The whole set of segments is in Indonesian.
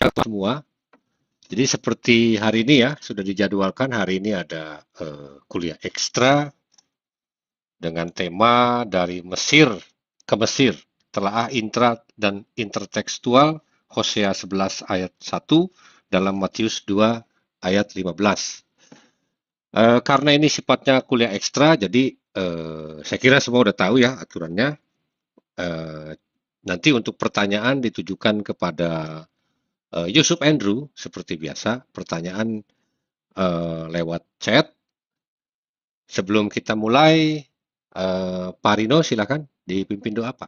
semua. Jadi seperti hari ini ya, sudah dijadwalkan hari ini ada kuliah ekstra dengan tema dari Mesir ke Mesir, telaah intra dan intertekstual Hosea 11 ayat 1 dalam Matius 2 ayat 15. Karena ini sifatnya kuliah ekstra, jadi saya kira semua udah tahu ya aturannya. Nanti untuk pertanyaan ditujukan kepada Yusuf Andrew seperti biasa, pertanyaan lewat chat. Sebelum kita mulai, Pak Rino silakan dipimpin doa, Pak.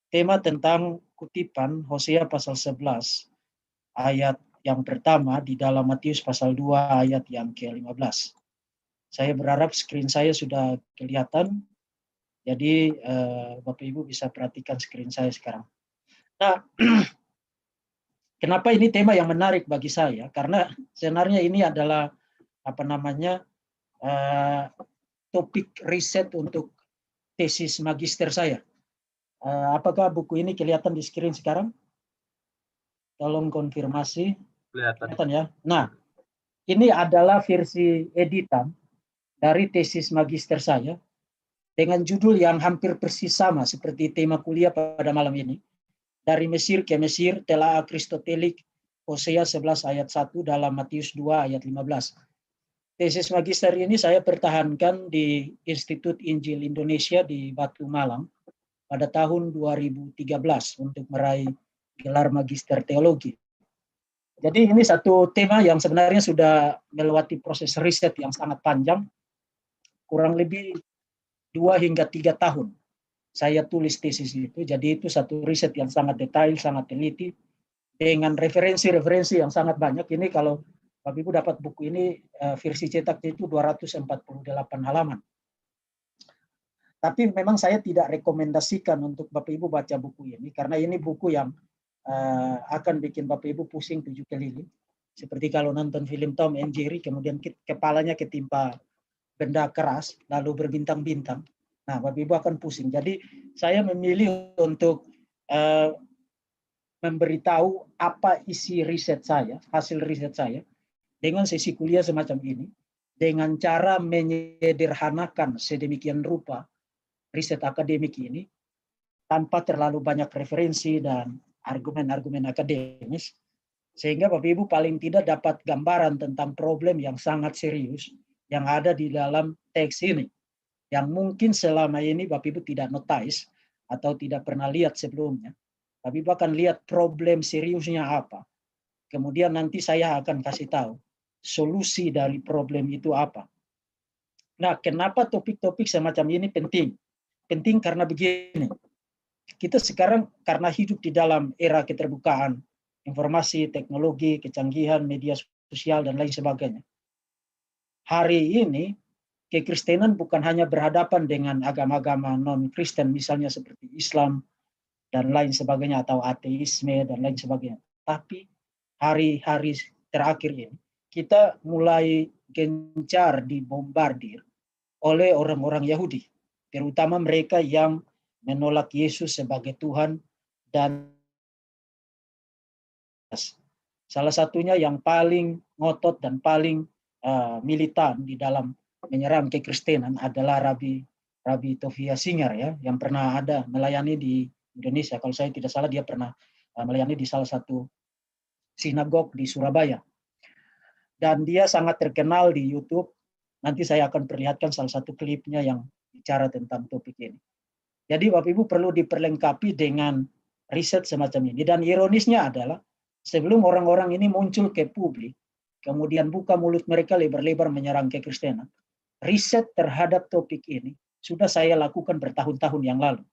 Tema tentang kutipan Hosea pasal 11 ayat yang pertama di dalam Matius pasal 2 ayat yang ke-15. Saya berharap screen saya sudah kelihatan, jadi Bapak Ibu bisa perhatikan screen saya sekarang. Nah, kenapa ini tema yang menarik bagi saya? Karena sebenarnya ini adalah topik riset untuk tesis magister saya. Apakah buku ini kelihatan di screen sekarang? Tolong konfirmasi. Kelihatan ya. Nah, ini adalah versi editan dari tesis magister saya dengan judul yang hampir persis sama seperti tema kuliah pada malam ini. Dari Mesir ke Mesir, telaah Kristotelik Hosea 11 ayat 1 dalam Matius 2 ayat 15. Tesis magister ini saya pertahankan di Institut Injil Indonesia di Batu Malang pada tahun 2013 untuk meraih gelar magister teologi. Jadi ini satu tema yang sebenarnya sudah melewati proses riset yang sangat panjang, kurang lebih 2 hingga 3 tahun saya tulis tesis itu. Jadi itu satu riset yang sangat detail, sangat teliti, dengan referensi-referensi yang sangat banyak. Ini kalau Bapak Ibu dapat buku ini, versi cetak itu 248 halaman. Tapi memang saya tidak rekomendasikan untuk Bapak Ibu baca buku ini, karena ini buku yang akan bikin Bapak Ibu pusing 7 keliling. Seperti kalau nonton film Tom and Jerry, kemudian kepalanya ketimpa benda keras, lalu berbintang-bintang. Nah, Bapak Ibu akan pusing. Jadi saya memilih untuk memberitahu apa isi riset saya, hasil riset saya, dengan sesi kuliah semacam ini, dengan cara menyederhanakan sedemikian rupa riset akademik ini, tanpa terlalu banyak referensi dan argumen-argumen akademis, sehingga Bapak Ibu paling tidak dapat gambaran tentang problem yang sangat serius yang ada di dalam teks ini, yang mungkin selama ini Bapak Ibu tidak notice atau tidak pernah lihat sebelumnya. Bapak Ibu akan lihat problem seriusnya apa. Kemudian nanti saya akan kasih tahu solusi dari problem itu apa. Nah, kenapa topik-topik semacam ini penting? Penting karena begini, kita sekarang karena hidup di dalam era keterbukaan, informasi, teknologi, kecanggihan, media sosial, dan lain sebagainya. Hari ini, kekristenan bukan hanya berhadapan dengan agama-agama non-Kristen, misalnya seperti Islam, dan lain sebagainya, atau ateisme, dan lain sebagainya. Tapi hari-hari terakhir ini, kita mulai gencar dibombardir oleh orang-orang Yahudi, terutama mereka yang menolak Yesus sebagai Tuhan, dan salah satunya yang paling ngotot dan paling militan di dalam menyerang kekristenan adalah Rabbi Tovia Singer, ya, yang pernah ada melayani di Indonesia. Kalau saya tidak salah, dia pernah melayani di salah satu sinagog di Surabaya. Dan dia sangat terkenal di YouTube. Nanti saya akan perlihatkan salah satu klipnya yang bicara tentang topik ini. Jadi Bapak Ibu perlu diperlengkapi dengan riset semacam ini. Dan ironisnya adalah, sebelum orang-orang ini muncul ke publik, kemudian buka mulut mereka lebar-lebar menyerang kekristenan, riset terhadap topik ini sudah saya lakukan bertahun-tahun yang lalu.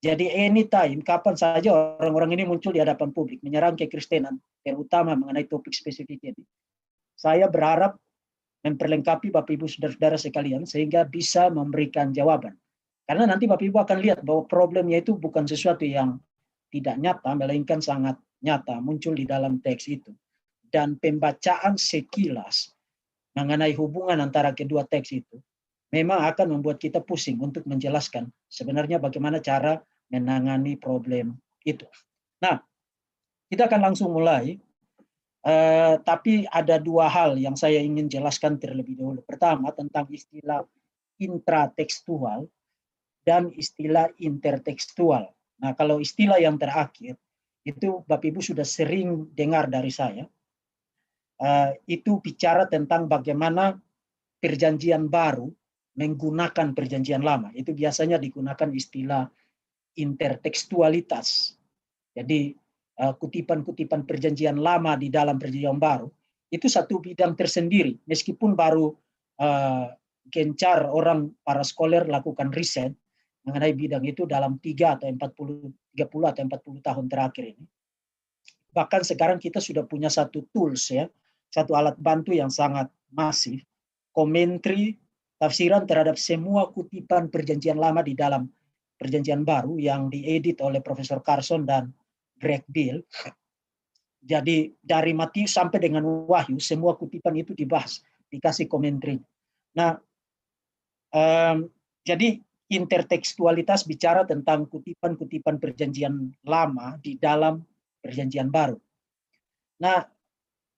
Jadi anytime, kapan saja orang-orang ini muncul di hadapan publik menyerang kekristenan, terutama mengenai topik spesifik ini, saya berharap memperlengkapi Bapak Ibu saudara-saudara sekalian sehingga bisa memberikan jawaban. Karena nanti Bapak Ibu akan lihat bahwa problemnya itu bukan sesuatu yang tidak nyata, melainkan sangat nyata muncul di dalam teks itu. Dan pembacaan sekilas mengenai hubungan antara kedua teks itu memang akan membuat kita pusing untuk menjelaskan sebenarnya bagaimana cara menangani problem itu. Nah, kita akan langsung mulai. Tapi ada 2 hal yang saya ingin jelaskan terlebih dahulu. Pertama, tentang istilah intratekstual dan istilah intertekstual. Nah, kalau istilah yang terakhir, itu Bapak Ibu sudah sering dengar dari saya. Itu bicara tentang bagaimana perjanjian baru menggunakan perjanjian lama. Itu biasanya digunakan istilah intertekstualitas. Jadi kutipan-kutipan perjanjian lama di dalam perjanjian baru itu satu bidang tersendiri, meskipun baru gencar para scholar lakukan riset mengenai bidang itu dalam 30 atau 40 tahun terakhir ini. Bahkan sekarang kita sudah punya satu tools, ya, satu alat bantu yang sangat masif, komentari tafsiran terhadap semua kutipan perjanjian lama di dalam perjanjian baru yang diedit oleh Profesor Carson dan Greg Beale. Jadi dari Matius sampai dengan Wahyu, semua kutipan itu dibahas, dikasih komentari. Nah, jadi intertekstualitas bicara tentang kutipan-kutipan perjanjian lama di dalam perjanjian baru. Nah,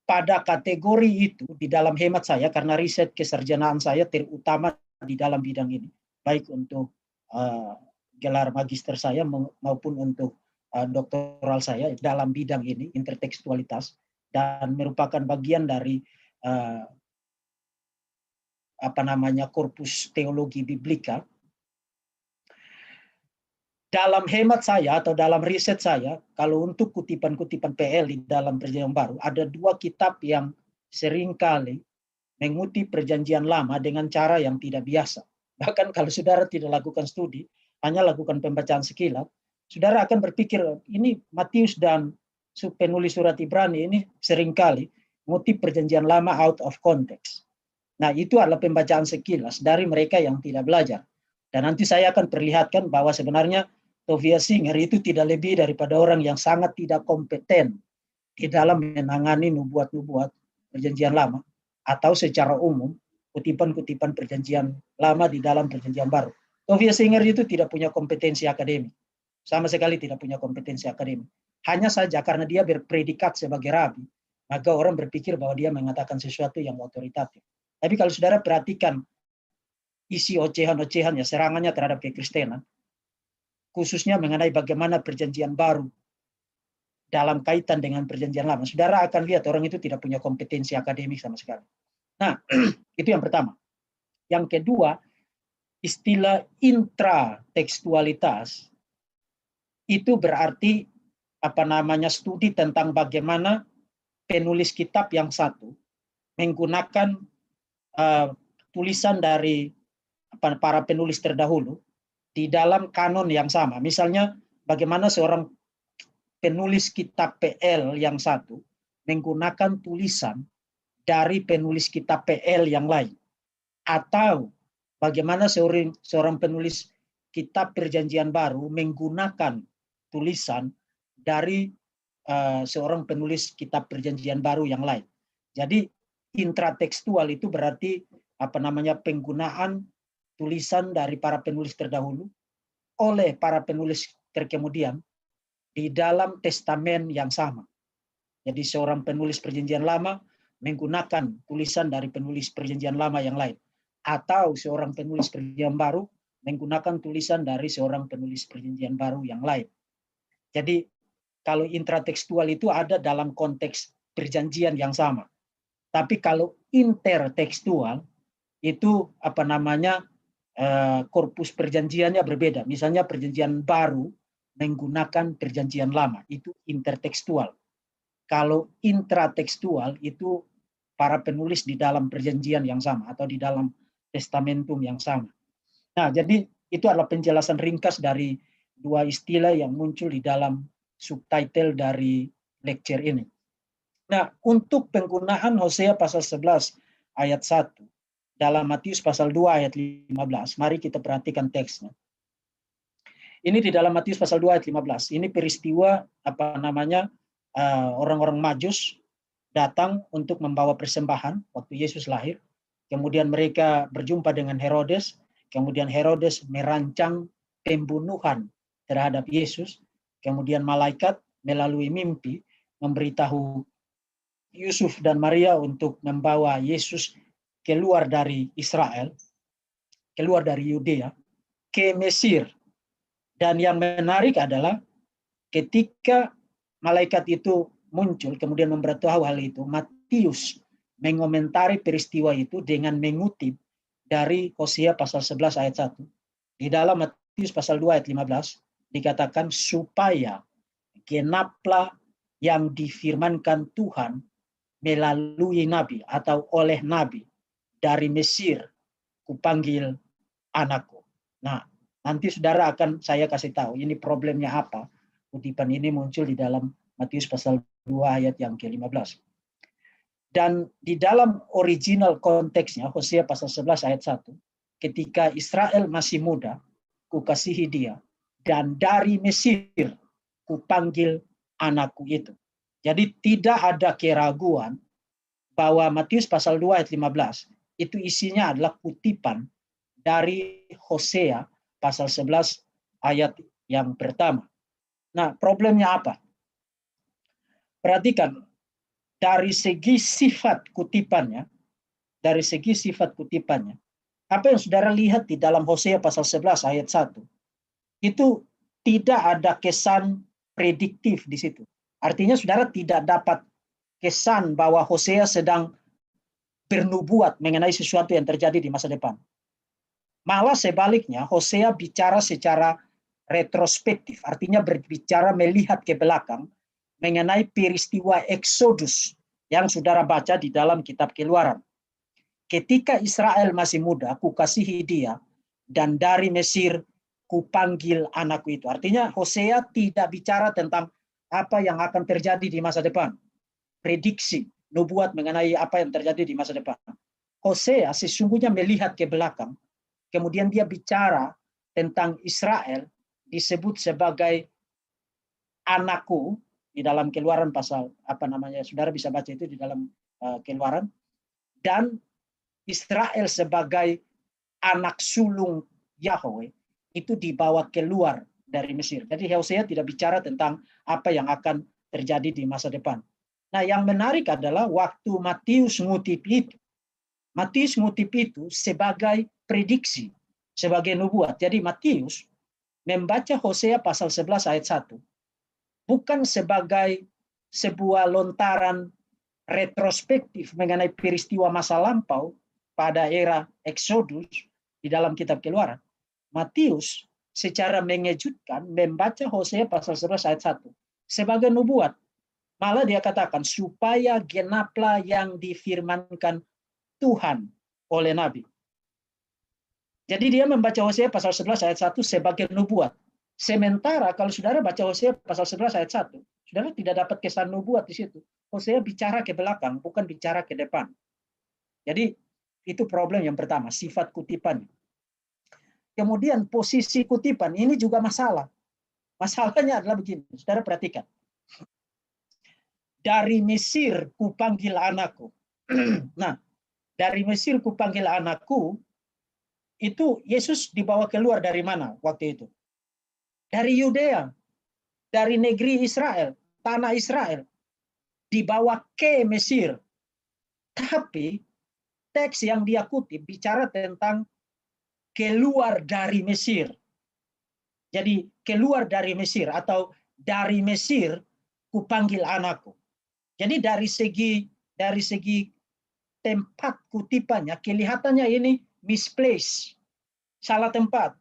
pada kategori itu, di dalam hemat saya, karena riset kesarjanaan saya terutama di dalam bidang ini, baik untuk gelar magister saya maupun untuk doktoral saya dalam bidang ini, intertekstualitas, dan merupakan bagian dari korpus teologi biblika. Dalam hemat saya atau dalam riset saya, kalau untuk kutipan-kutipan PL di dalam Perjanjian Baru, ada 2 kitab yang seringkali mengutip Perjanjian Lama dengan cara yang tidak biasa. Bahkan kalau saudara tidak lakukan studi, hanya lakukan pembacaan sekilas, saudara akan berpikir ini Matius dan penulis surat Ibrani ini seringkali mengutip Perjanjian Lama out of context. Nah, itu adalah pembacaan sekilas dari mereka yang tidak belajar. Dan nanti saya akan perlihatkan bahwa sebenarnya Tovia Singer itu tidak lebih daripada orang yang sangat tidak kompeten di dalam menangani nubuat-nubuat Perjanjian Lama atau secara umum kutipan-kutipan Perjanjian Lama di dalam Perjanjian Baru. Tovia Singer itu tidak punya kompetensi akademik, sama sekali tidak punya kompetensi akademik. Hanya saja karena dia berpredikat sebagai rabi, maka orang berpikir bahwa dia mengatakan sesuatu yang otoritatif. Tapi kalau saudara perhatikan isi ocehan-ocehannya, serangannya terhadap kekristenan, khususnya mengenai bagaimana Perjanjian Baru dalam kaitan dengan Perjanjian Lama, saudara akan lihat orang itu tidak punya kompetensi akademik sama sekali. Nah, itu yang pertama. Yang kedua, istilah intratekstualitas itu berarti studi tentang bagaimana penulis kitab yang satu menggunakan tulisan dari para penulis terdahulu di dalam kanon yang sama. Misalnya bagaimana seorang penulis kitab PL yang satu menggunakan tulisan dari penulis kitab PL yang lain. Atau bagaimana seorang penulis kitab Perjanjian Baru menggunakan tulisan dari seorang penulis kitab Perjanjian Baru yang lain. Jadi intratekstual itu berarti penggunaan tulisan dari para penulis terdahulu oleh para penulis terkemudian di dalam testamen yang sama. Jadi seorang penulis Perjanjian Lama menggunakan tulisan dari penulis Perjanjian Lama yang lain, atau seorang penulis Perjanjian Baru menggunakan tulisan dari seorang penulis Perjanjian Baru yang lain. Jadi kalau intratekstual itu ada dalam konteks perjanjian yang sama. Tapi kalau intertekstual itu korpus perjanjiannya berbeda. Misalnya Perjanjian Baru menggunakan Perjanjian Lama, itu intertekstual. Kalau intratekstual itu para penulis di dalam perjanjian yang sama atau di dalam testamentum yang sama. Nah, jadi itu adalah penjelasan ringkas dari 2 istilah yang muncul di dalam subtitle dari lecture ini. Nah, untuk penggunaan Hosea pasal 11 ayat 1 dalam Matius pasal 2 ayat 15, mari kita perhatikan teksnya. Ini di dalam Matius pasal 2 ayat 15. Ini peristiwa orang-orang Majus datang untuk membawa persembahan waktu Yesus lahir. Kemudian mereka berjumpa dengan Herodes. Kemudian Herodes merancang pembunuhan terhadap Yesus. Kemudian malaikat melalui mimpi memberitahu Yusuf dan Maria untuk membawa Yesus keluar dari Israel, keluar dari Yudea, ke Mesir. Dan yang menarik adalah ketika malaikat itu muncul, kemudian memberitahu hal itu, Matius mengomentari peristiwa itu dengan mengutip dari Hosea pasal 11 ayat 1. Di dalam Matius pasal 2 ayat 15, dikatakan supaya genaplah yang difirmankan Tuhan melalui nabi atau oleh nabi, dari Mesir kupanggil anakku. Nah, nanti saudara akan saya kasih tahu ini problemnya apa. Kutipan ini muncul di dalam Matius pasal 2 ayat yang ke-15. Dan di dalam original konteksnya Hosea pasal 11 ayat 1, ketika Israel masih muda, kukasihi dia, dan dari Mesir kupanggil anakku itu. Jadi tidak ada keraguan bahwa Matius pasal 2 ayat 15 itu isinya adalah kutipan dari Hosea pasal 11 ayat yang pertama. Nah, problemnya apa? Perhatikan, dari segi sifat kutipannya, apa yang saudara lihat di dalam Hosea pasal 11 ayat 1, itu tidak ada kesan prediktif di situ. Artinya saudara tidak dapat kesan bahwa Hosea sedang bernubuat mengenai sesuatu yang terjadi di masa depan. Malah sebaliknya, Hosea bicara secara retrospektif, artinya berbicara melihat ke belakang mengenai peristiwa Exodus yang saudara baca di dalam kitab Keluaran. Ketika Israel masih muda, kukasihi dia, dan dari Mesir kupanggil anakku itu. Artinya Hosea tidak bicara tentang apa yang akan terjadi di masa depan. Prediksi, nubuat mengenai apa yang terjadi di masa depan. Hosea sesungguhnya melihat ke belakang, kemudian dia bicara tentang Israel, disebut sebagai anakku di dalam Keluaran pasal saudara bisa baca itu di dalam Keluaran, dan Israel sebagai anak sulung Yahweh itu dibawa keluar dari Mesir. Jadi Hosea tidak bicara tentang apa yang akan terjadi di masa depan. Nah, yang menarik adalah waktu Matius ngutip itu sebagai prediksi, sebagai nubuat. Jadi Matius membaca Hosea pasal 11 ayat 1 bukan sebagai sebuah lontaran retrospektif mengenai peristiwa masa lampau pada era Exodus di dalam kitab Keluaran. Matius secara mengejutkan membaca Hosea pasal 11 ayat 1 sebagai nubuat. Malah dia katakan supaya genaplah yang difirmankan Tuhan oleh Nabi. Jadi dia membaca Hosea pasal 11 ayat 1 sebagai nubuat. Sementara kalau saudara baca Hosea pasal 11 ayat 1, saudara tidak dapat kesan nubuat di situ. Hosea bicara ke belakang, bukan bicara ke depan. Jadi itu problem yang pertama, sifat kutipan. Kemudian posisi kutipan ini juga masalah. Masalahnya adalah begini, saudara perhatikan. Dari Mesir kupanggil anakku. Nah, dari Mesir kupanggil anakku, itu Yesus dibawa keluar dari mana waktu itu? Dari Yudea, dari negeri Israel, tanah Israel, dibawa ke Mesir. Tapi teks yang dia kutip bicara tentang keluar dari Mesir. Jadi keluar dari Mesir atau dari Mesir kupanggil anakku. Jadi dari segi tempat kutipannya kelihatannya ini misplaced, salah tempat.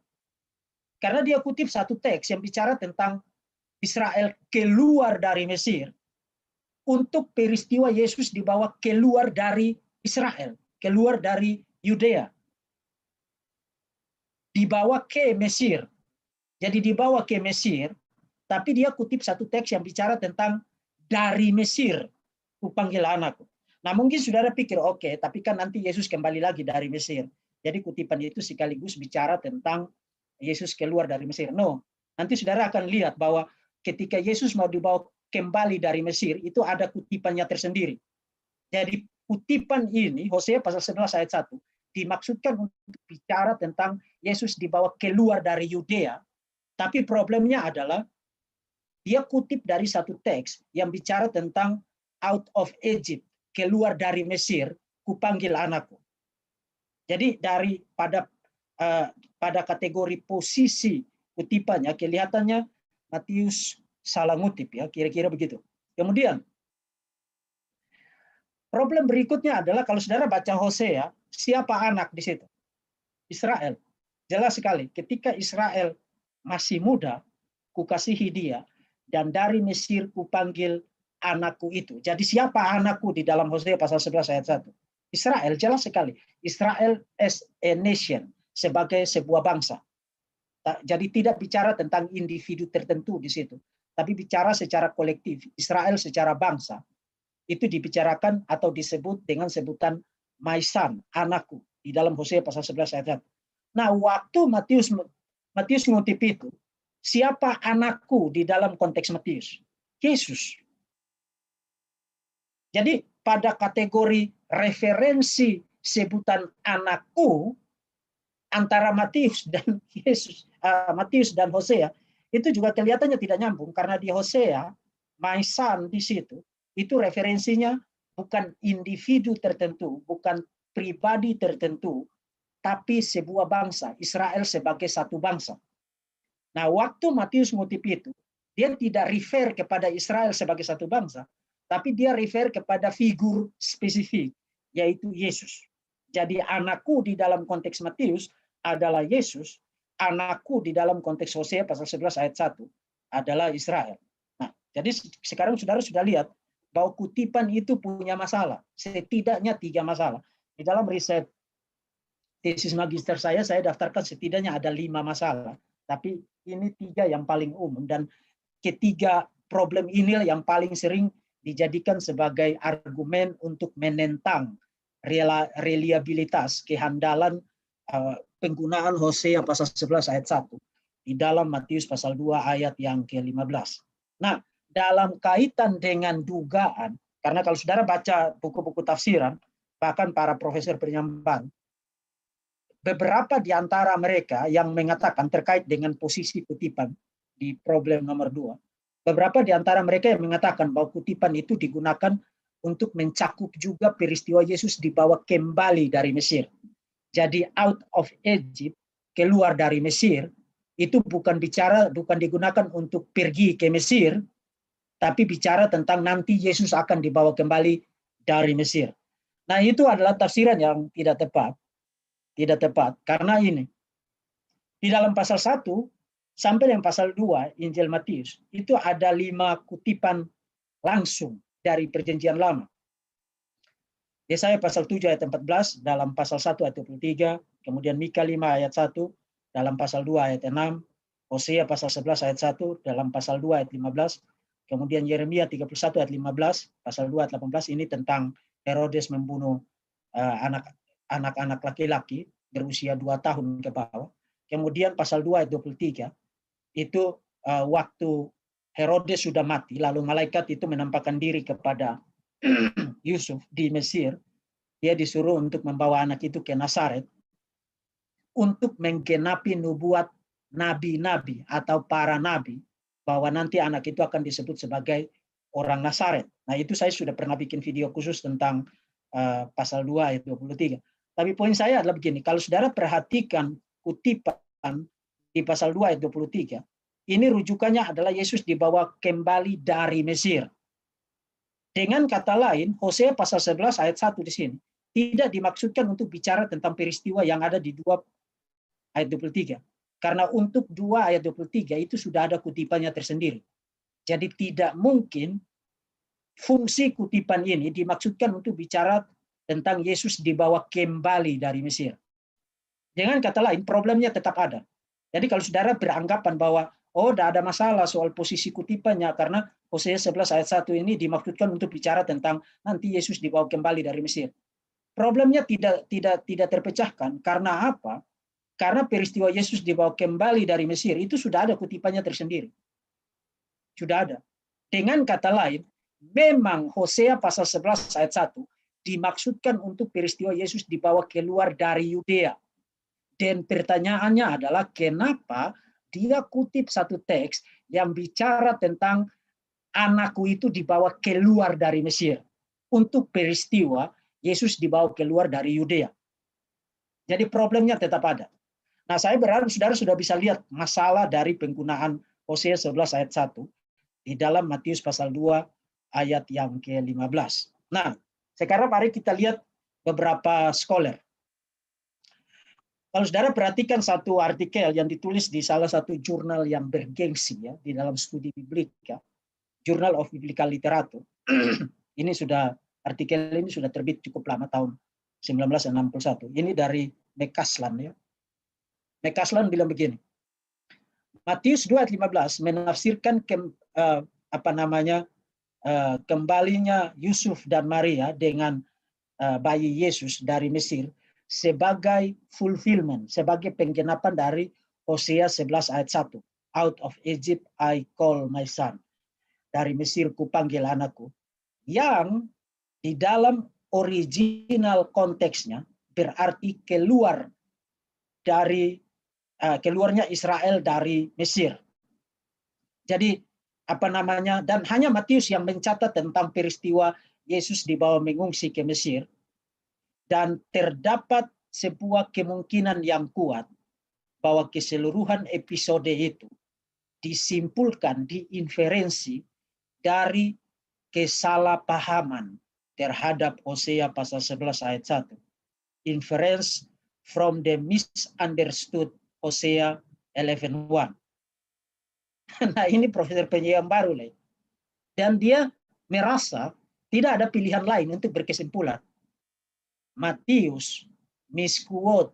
Karena dia kutip satu teks yang bicara tentang Israel keluar dari Mesir untuk peristiwa Yesus dibawa keluar dari Israel, keluar dari Yudea. Dibawa ke Mesir. Jadi dibawa ke Mesir, tapi dia kutip satu teks yang bicara tentang dari Mesir, kupanggil anakku. Nah mungkin saudara pikir, oke, tapi kan nanti Yesus kembali lagi dari Mesir. Jadi kutipan itu sekaligus bicara tentang Yesus keluar dari Mesir. No, nanti saudara akan lihat bahwa ketika Yesus mau dibawa kembali dari Mesir, itu ada kutipannya tersendiri. Jadi kutipan ini, Hosea pasal 11 ayat 1, dimaksudkan untuk bicara tentang Yesus dibawa keluar dari Yudea, tapi problemnya adalah dia kutip dari satu teks yang bicara tentang out of Egypt, keluar dari Mesir, kupanggil anakku. Jadi pada kategori posisi kutipannya kelihatannya Matius salah ngutip ya, kira-kira begitu. Kemudian problem berikutnya adalah kalau saudara baca Hosea, siapa anak di situ? Israel. Jelas sekali, ketika Israel masih muda, kukasihi dia, dan dari Mesir kupanggil anakku itu. Jadi siapa anakku di dalam Hosea pasal 11 ayat 1? Israel, jelas sekali. Israel as a nation, sebagai sebuah bangsa. Jadi tidak bicara tentang individu tertentu di situ, tapi bicara secara kolektif. Israel secara bangsa, itu dibicarakan atau disebut dengan sebutan Maisan, anakku, di dalam Hosea pasal 11 ayat 1. Nah, waktu Matius ngutip itu, siapa anakku di dalam konteks Matius? Yesus. Jadi pada kategori referensi sebutan anakku antara Matius dan Yesus, Matius dan Hosea itu juga kelihatannya tidak nyambung karena di Hosea, my son di situ itu referensinya bukan individu tertentu, bukan pribadi tertentu, tapi sebuah bangsa, Israel sebagai satu bangsa. Nah, waktu Matius ngutip itu, dia tidak refer kepada Israel sebagai satu bangsa, tapi dia refer kepada figur spesifik, yaitu Yesus. Jadi anakku di dalam konteks Matius adalah Yesus, anakku di dalam konteks Hosea pasal 11 ayat 1 adalah Israel. Nah, jadi sekarang saudara sudah lihat bahwa kutipan itu punya masalah, setidaknya 3 masalah. Di dalam riset tesis magister saya daftarkan setidaknya ada 5 masalah, tapi ini 3 yang paling umum, dan ketiga problem ini yang paling sering dijadikan sebagai argumen untuk menentang reliabilitas, kehandalan penggunaan Hosea pasal 11 ayat 1 di dalam Matius pasal 2 ayat yang ke-15. Nah, dalam kaitan dengan dugaan, karena kalau saudara baca buku-buku tafsiran, bahkan para profesor penyamban, beberapa di antara mereka yang mengatakan terkait dengan posisi kutipan di problem nomor 2, beberapa di antara mereka yang mengatakan bahwa kutipan itu digunakan untuk mencakup juga peristiwa Yesus dibawa kembali dari Mesir. Jadi out of Egypt, keluar dari Mesir, itu bukan digunakan untuk pergi ke Mesir, tapi bicara tentang nanti Yesus akan dibawa kembali dari Mesir. Nah, itu adalah tafsiran yang tidak tepat. Tidak tepat, karena ini, di dalam pasal 1 sampai dengan pasal 2 Injil Matius, itu ada 5 kutipan langsung dari perjanjian lama. Yesaya pasal 7 ayat 14, dalam pasal 1 ayat 23, kemudian Mika 5 ayat 1, dalam pasal 2 ayat 6, Hosea pasal 11 ayat 1, dalam pasal 2 ayat 15, kemudian Yeremia 31 ayat 15, pasal 2 ayat 18, ini tentang Herodes membunuh anak-anak laki-laki berusia 2 tahun ke bawah. Kemudian pasal 2 ayat 23, itu waktu Herodes sudah mati, lalu malaikat itu menampakkan diri kepada Yusuf di Mesir. Dia disuruh untuk membawa anak itu ke Nazaret untuk menggenapi nubuat nabi-nabi atau para nabi bahwa nanti anak itu akan disebut sebagai orang Nazaret. Nah, itu saya sudah pernah bikin video khusus tentang pasal 2 ayat 23. Tapi poin saya adalah begini, kalau saudara perhatikan kutipan di pasal 2 ayat 23, ini rujukannya adalah Yesus dibawa kembali dari Mesir. Dengan kata lain, Hosea pasal 11 ayat 1 di sini tidak dimaksudkan untuk bicara tentang peristiwa yang ada di 2 ayat 23. Karena untuk 2 ayat 23 itu sudah ada kutipannya tersendiri. Jadi tidak mungkin fungsi kutipan ini dimaksudkan untuk bicara tentang Yesus dibawa kembali dari Mesir. Dengan kata lain, problemnya tetap ada. Jadi kalau saudara beranggapan bahwa tidak ada masalah soal posisi kutipannya karena Hosea 11 ayat 1 ini dimaksudkan untuk bicara tentang nanti Yesus dibawa kembali dari Mesir. Problemnya tidak terpecahkan. Karena apa? Karena peristiwa Yesus dibawa kembali dari Mesir itu sudah ada kutipannya tersendiri. Sudah ada. Dengan kata lain, memang Hosea pasal 11 ayat 1 dimaksudkan untuk peristiwa Yesus dibawa keluar dari Yudea. Dan pertanyaannya adalah kenapa dia kutip satu teks yang bicara tentang anakku itu dibawa keluar dari Mesir untuk peristiwa Yesus dibawa keluar dari Yudea. Jadi problemnya tetap ada. Nah, saya berharap saudara sudah bisa lihat masalah dari penggunaan Hosea 11 ayat 1 di dalam Matius pasal 2 ayat yang ke-15. Nah, sekarang mari kita lihat beberapa scholar. Kalau saudara perhatikan satu artikel yang ditulis di salah satu jurnal yang bergengsi ya di dalam studi biblik ya, Journal of Biblical Literature. Artikel ini sudah terbit cukup lama, tahun 1961. Ini dari McCasland ya. McCasland bilang begini. Matius 2 ayat 15 menafsirkan kembalinya Yusuf dan Maria dengan bayi Yesus dari Mesir sebagai fulfillment, sebagai penggenapan dari Hosea 11 ayat 1. Out of Egypt I call my son. Dari Mesir kupanggil anakku. Yang di dalam original konteksnya berarti keluarnya Israel dari Mesir. Jadi dan hanya Matius yang mencatat tentang peristiwa Yesus dibawa mengungsi ke Mesir. Dan terdapat sebuah kemungkinan yang kuat bahwa keseluruhan episode itu disimpulkan, diinferensi dari kesalahpahaman terhadap Hosea pasal 11 ayat 1. Inference from the misunderstood Hosea 11:1. Nah, ini Profesor penyiar baru lah. Dan dia merasa tidak ada pilihan lain untuk berkesimpulan. Matius misquote,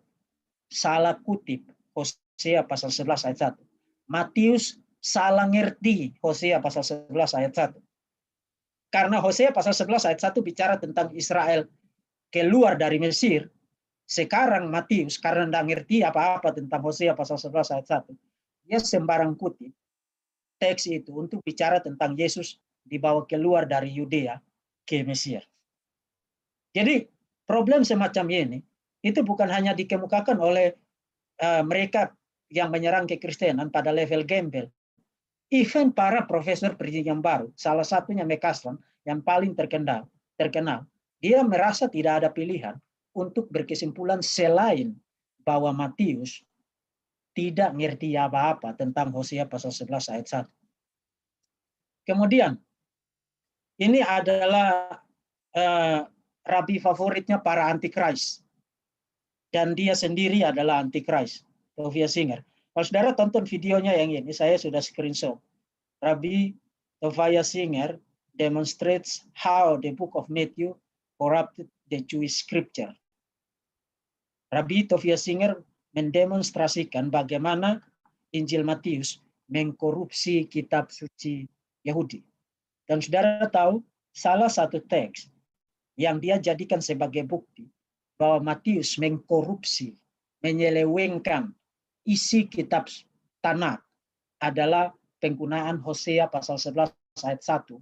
salah kutip Hosea pasal 11 ayat 1. Matius salah ngerti Hosea pasal 11 ayat 1. Karena Hosea pasal 11 ayat 1 bicara tentang Israel keluar dari Mesir. Sekarang Matius karena tidak ngerti apa-apa tentang Hosea pasal 11 ayat 1. Dia sembarang kutip teks itu untuk bicara tentang Yesus dibawa keluar dari Yudea ke Mesir. Jadi problem semacam ini itu bukan hanya dikemukakan oleh mereka yang menyerang kekristenan pada level gembel. Even para profesor perjanjian baru, salah satunya McCaslin yang paling terkenal, dia merasa tidak ada pilihan untuk berkesimpulan selain bahwa Matius tidak ngerti apa-apa tentang Hosea pasal 11 ayat 1. Kemudian, ini adalah rabi favoritnya para antikris. Dan dia sendiri adalah antikris, Tovia Singer. Kalau saudara tonton videonya yang ini, saya sudah screenshot. Rabbi Tovia Singer demonstrates how the book of Matthew corrupted the Jewish scripture. Rabbi Tovia Singer mendemonstrasikan bagaimana Injil Matius mengkorupsi kitab suci Yahudi. Dan saudara tahu, salah satu teks yang dia jadikan sebagai bukti bahwa Matius mengkorupsi, menyelewengkan isi kitab Tanakh adalah penggunaan Hosea pasal 11 ayat 1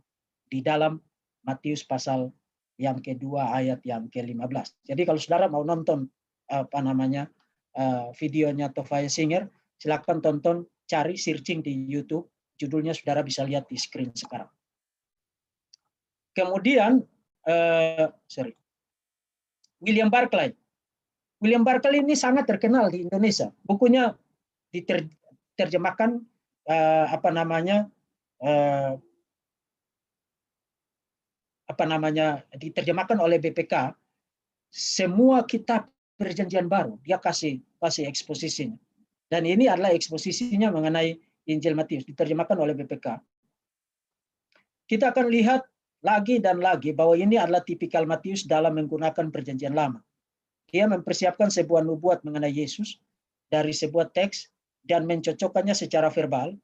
di dalam Matius pasal yang kedua ayat yang ke-15. Jadi kalau saudara mau nonton videonya Tovia Singer, silakan tonton, cari searching di YouTube, judulnya saudara bisa lihat di screen sekarang. Kemudian William Barclay. William Barclay ini sangat terkenal di Indonesia. Bukunya diterjemahkan diterjemahkan oleh BPK. Semua kitab Perjanjian Baru dia kasih eksposisinya. Dan ini adalah eksposisinya mengenai Injil Matius diterjemahkan oleh BPK. Kita akan lihat lagi dan lagi bahwa ini adalah tipikal Matius dalam menggunakan Perjanjian Lama. Dia mempersiapkan sebuah nubuat mengenai Yesus dari sebuah teks dan mencocokkannya secara verbal,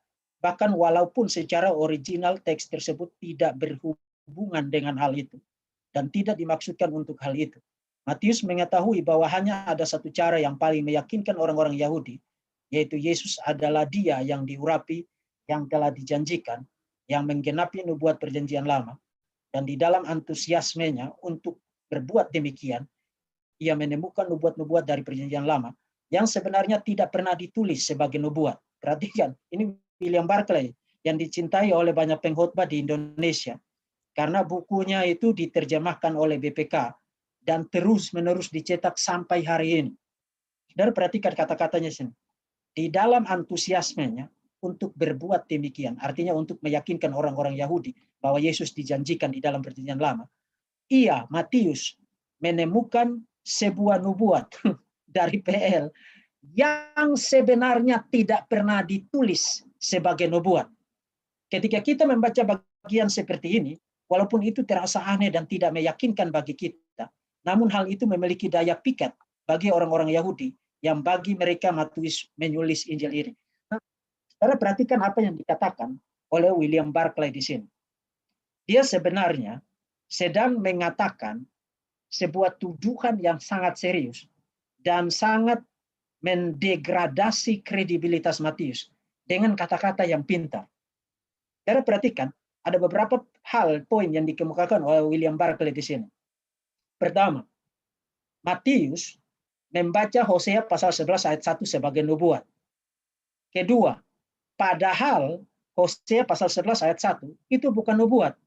bahkan walaupun secara original teks tersebut tidak berhubungan dengan hal itu dan tidak dimaksudkan untuk hal itu. Matius mengetahui bahwa hanya ada satu cara yang paling meyakinkan orang-orang Yahudi, yaitu Yesus adalah Dia yang diurapi, yang telah dijanjikan, yang menggenapi nubuat Perjanjian Lama. Dan di dalam antusiasmenya untuk berbuat demikian, ia menemukan nubuat-nubuat dari Perjanjian Lama yang sebenarnya tidak pernah ditulis sebagai nubuat. Perhatikan, ini William Barclay yang dicintai oleh banyak pengkhotbah di Indonesia karena bukunya itu diterjemahkan oleh BPK dan terus-menerus dicetak sampai hari ini. Saudara perhatikan kata-katanya sini. Di dalam antusiasmenya untuk berbuat demikian, artinya untuk meyakinkan orang-orang Yahudi bahwa Yesus dijanjikan di dalam Perjanjian Lama, ia, Matius, menemukan sebuah nubuat dari PL yang sebenarnya tidak pernah ditulis sebagai nubuat. Ketika kita membaca bagian seperti ini, walaupun itu terasa aneh dan tidak meyakinkan bagi kita, namun hal itu memiliki daya pikat bagi orang-orang Yahudi yang bagi mereka Matius menulis Injil ini. Saudara perhatikan apa yang dikatakan oleh William Barclay di sini. Dia sebenarnya sedang mengatakan sebuah tuduhan yang sangat serius dan sangat mendegradasi kredibilitas Matius dengan kata-kata yang pintar. Saudara perhatikan, ada beberapa poin yang dikemukakan oleh William Barclay di sini. Pertama, Matius membaca Hosea pasal 11 ayat 1 sebagai nubuat. Kedua, padahal Hosea pasal 11 ayat 1 itu bukan nubuat.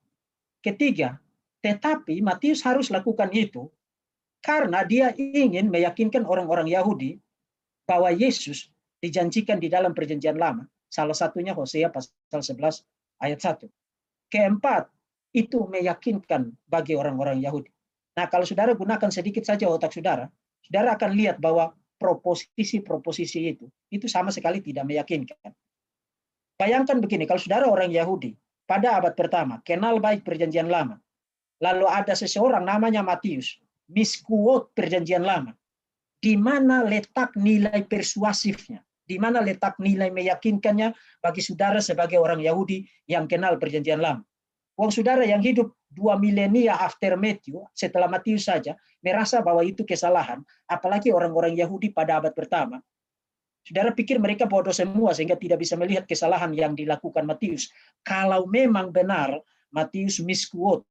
Ketiga, tetapi Matius harus lakukan itu karena dia ingin meyakinkan orang-orang Yahudi bahwa Yesus dijanjikan di dalam Perjanjian Lama. Salah satunya Hosea pasal 11 ayat 1. Keempat, itu meyakinkan bagi orang-orang Yahudi. Nah, kalau saudara gunakan sedikit saja otak saudara, saudara akan lihat bahwa proposisi-proposisi itu sama sekali tidak meyakinkan. Bayangkan begini, kalau saudara orang Yahudi pada abad pertama kenal baik perjanjian lama, lalu ada seseorang namanya Matius, misquote perjanjian lama, di mana letak nilai persuasifnya, di mana letak nilai meyakinkannya bagi saudara sebagai orang Yahudi yang kenal perjanjian lama. Wong saudara yang hidup 2 milenia after Matthew, setelah Matius saja, merasa bahwa itu kesalahan, apalagi orang-orang Yahudi pada abad pertama. Saudara pikir mereka bodoh semua sehingga tidak bisa melihat kesalahan yang dilakukan Matius. Kalau memang benar Matius misquote,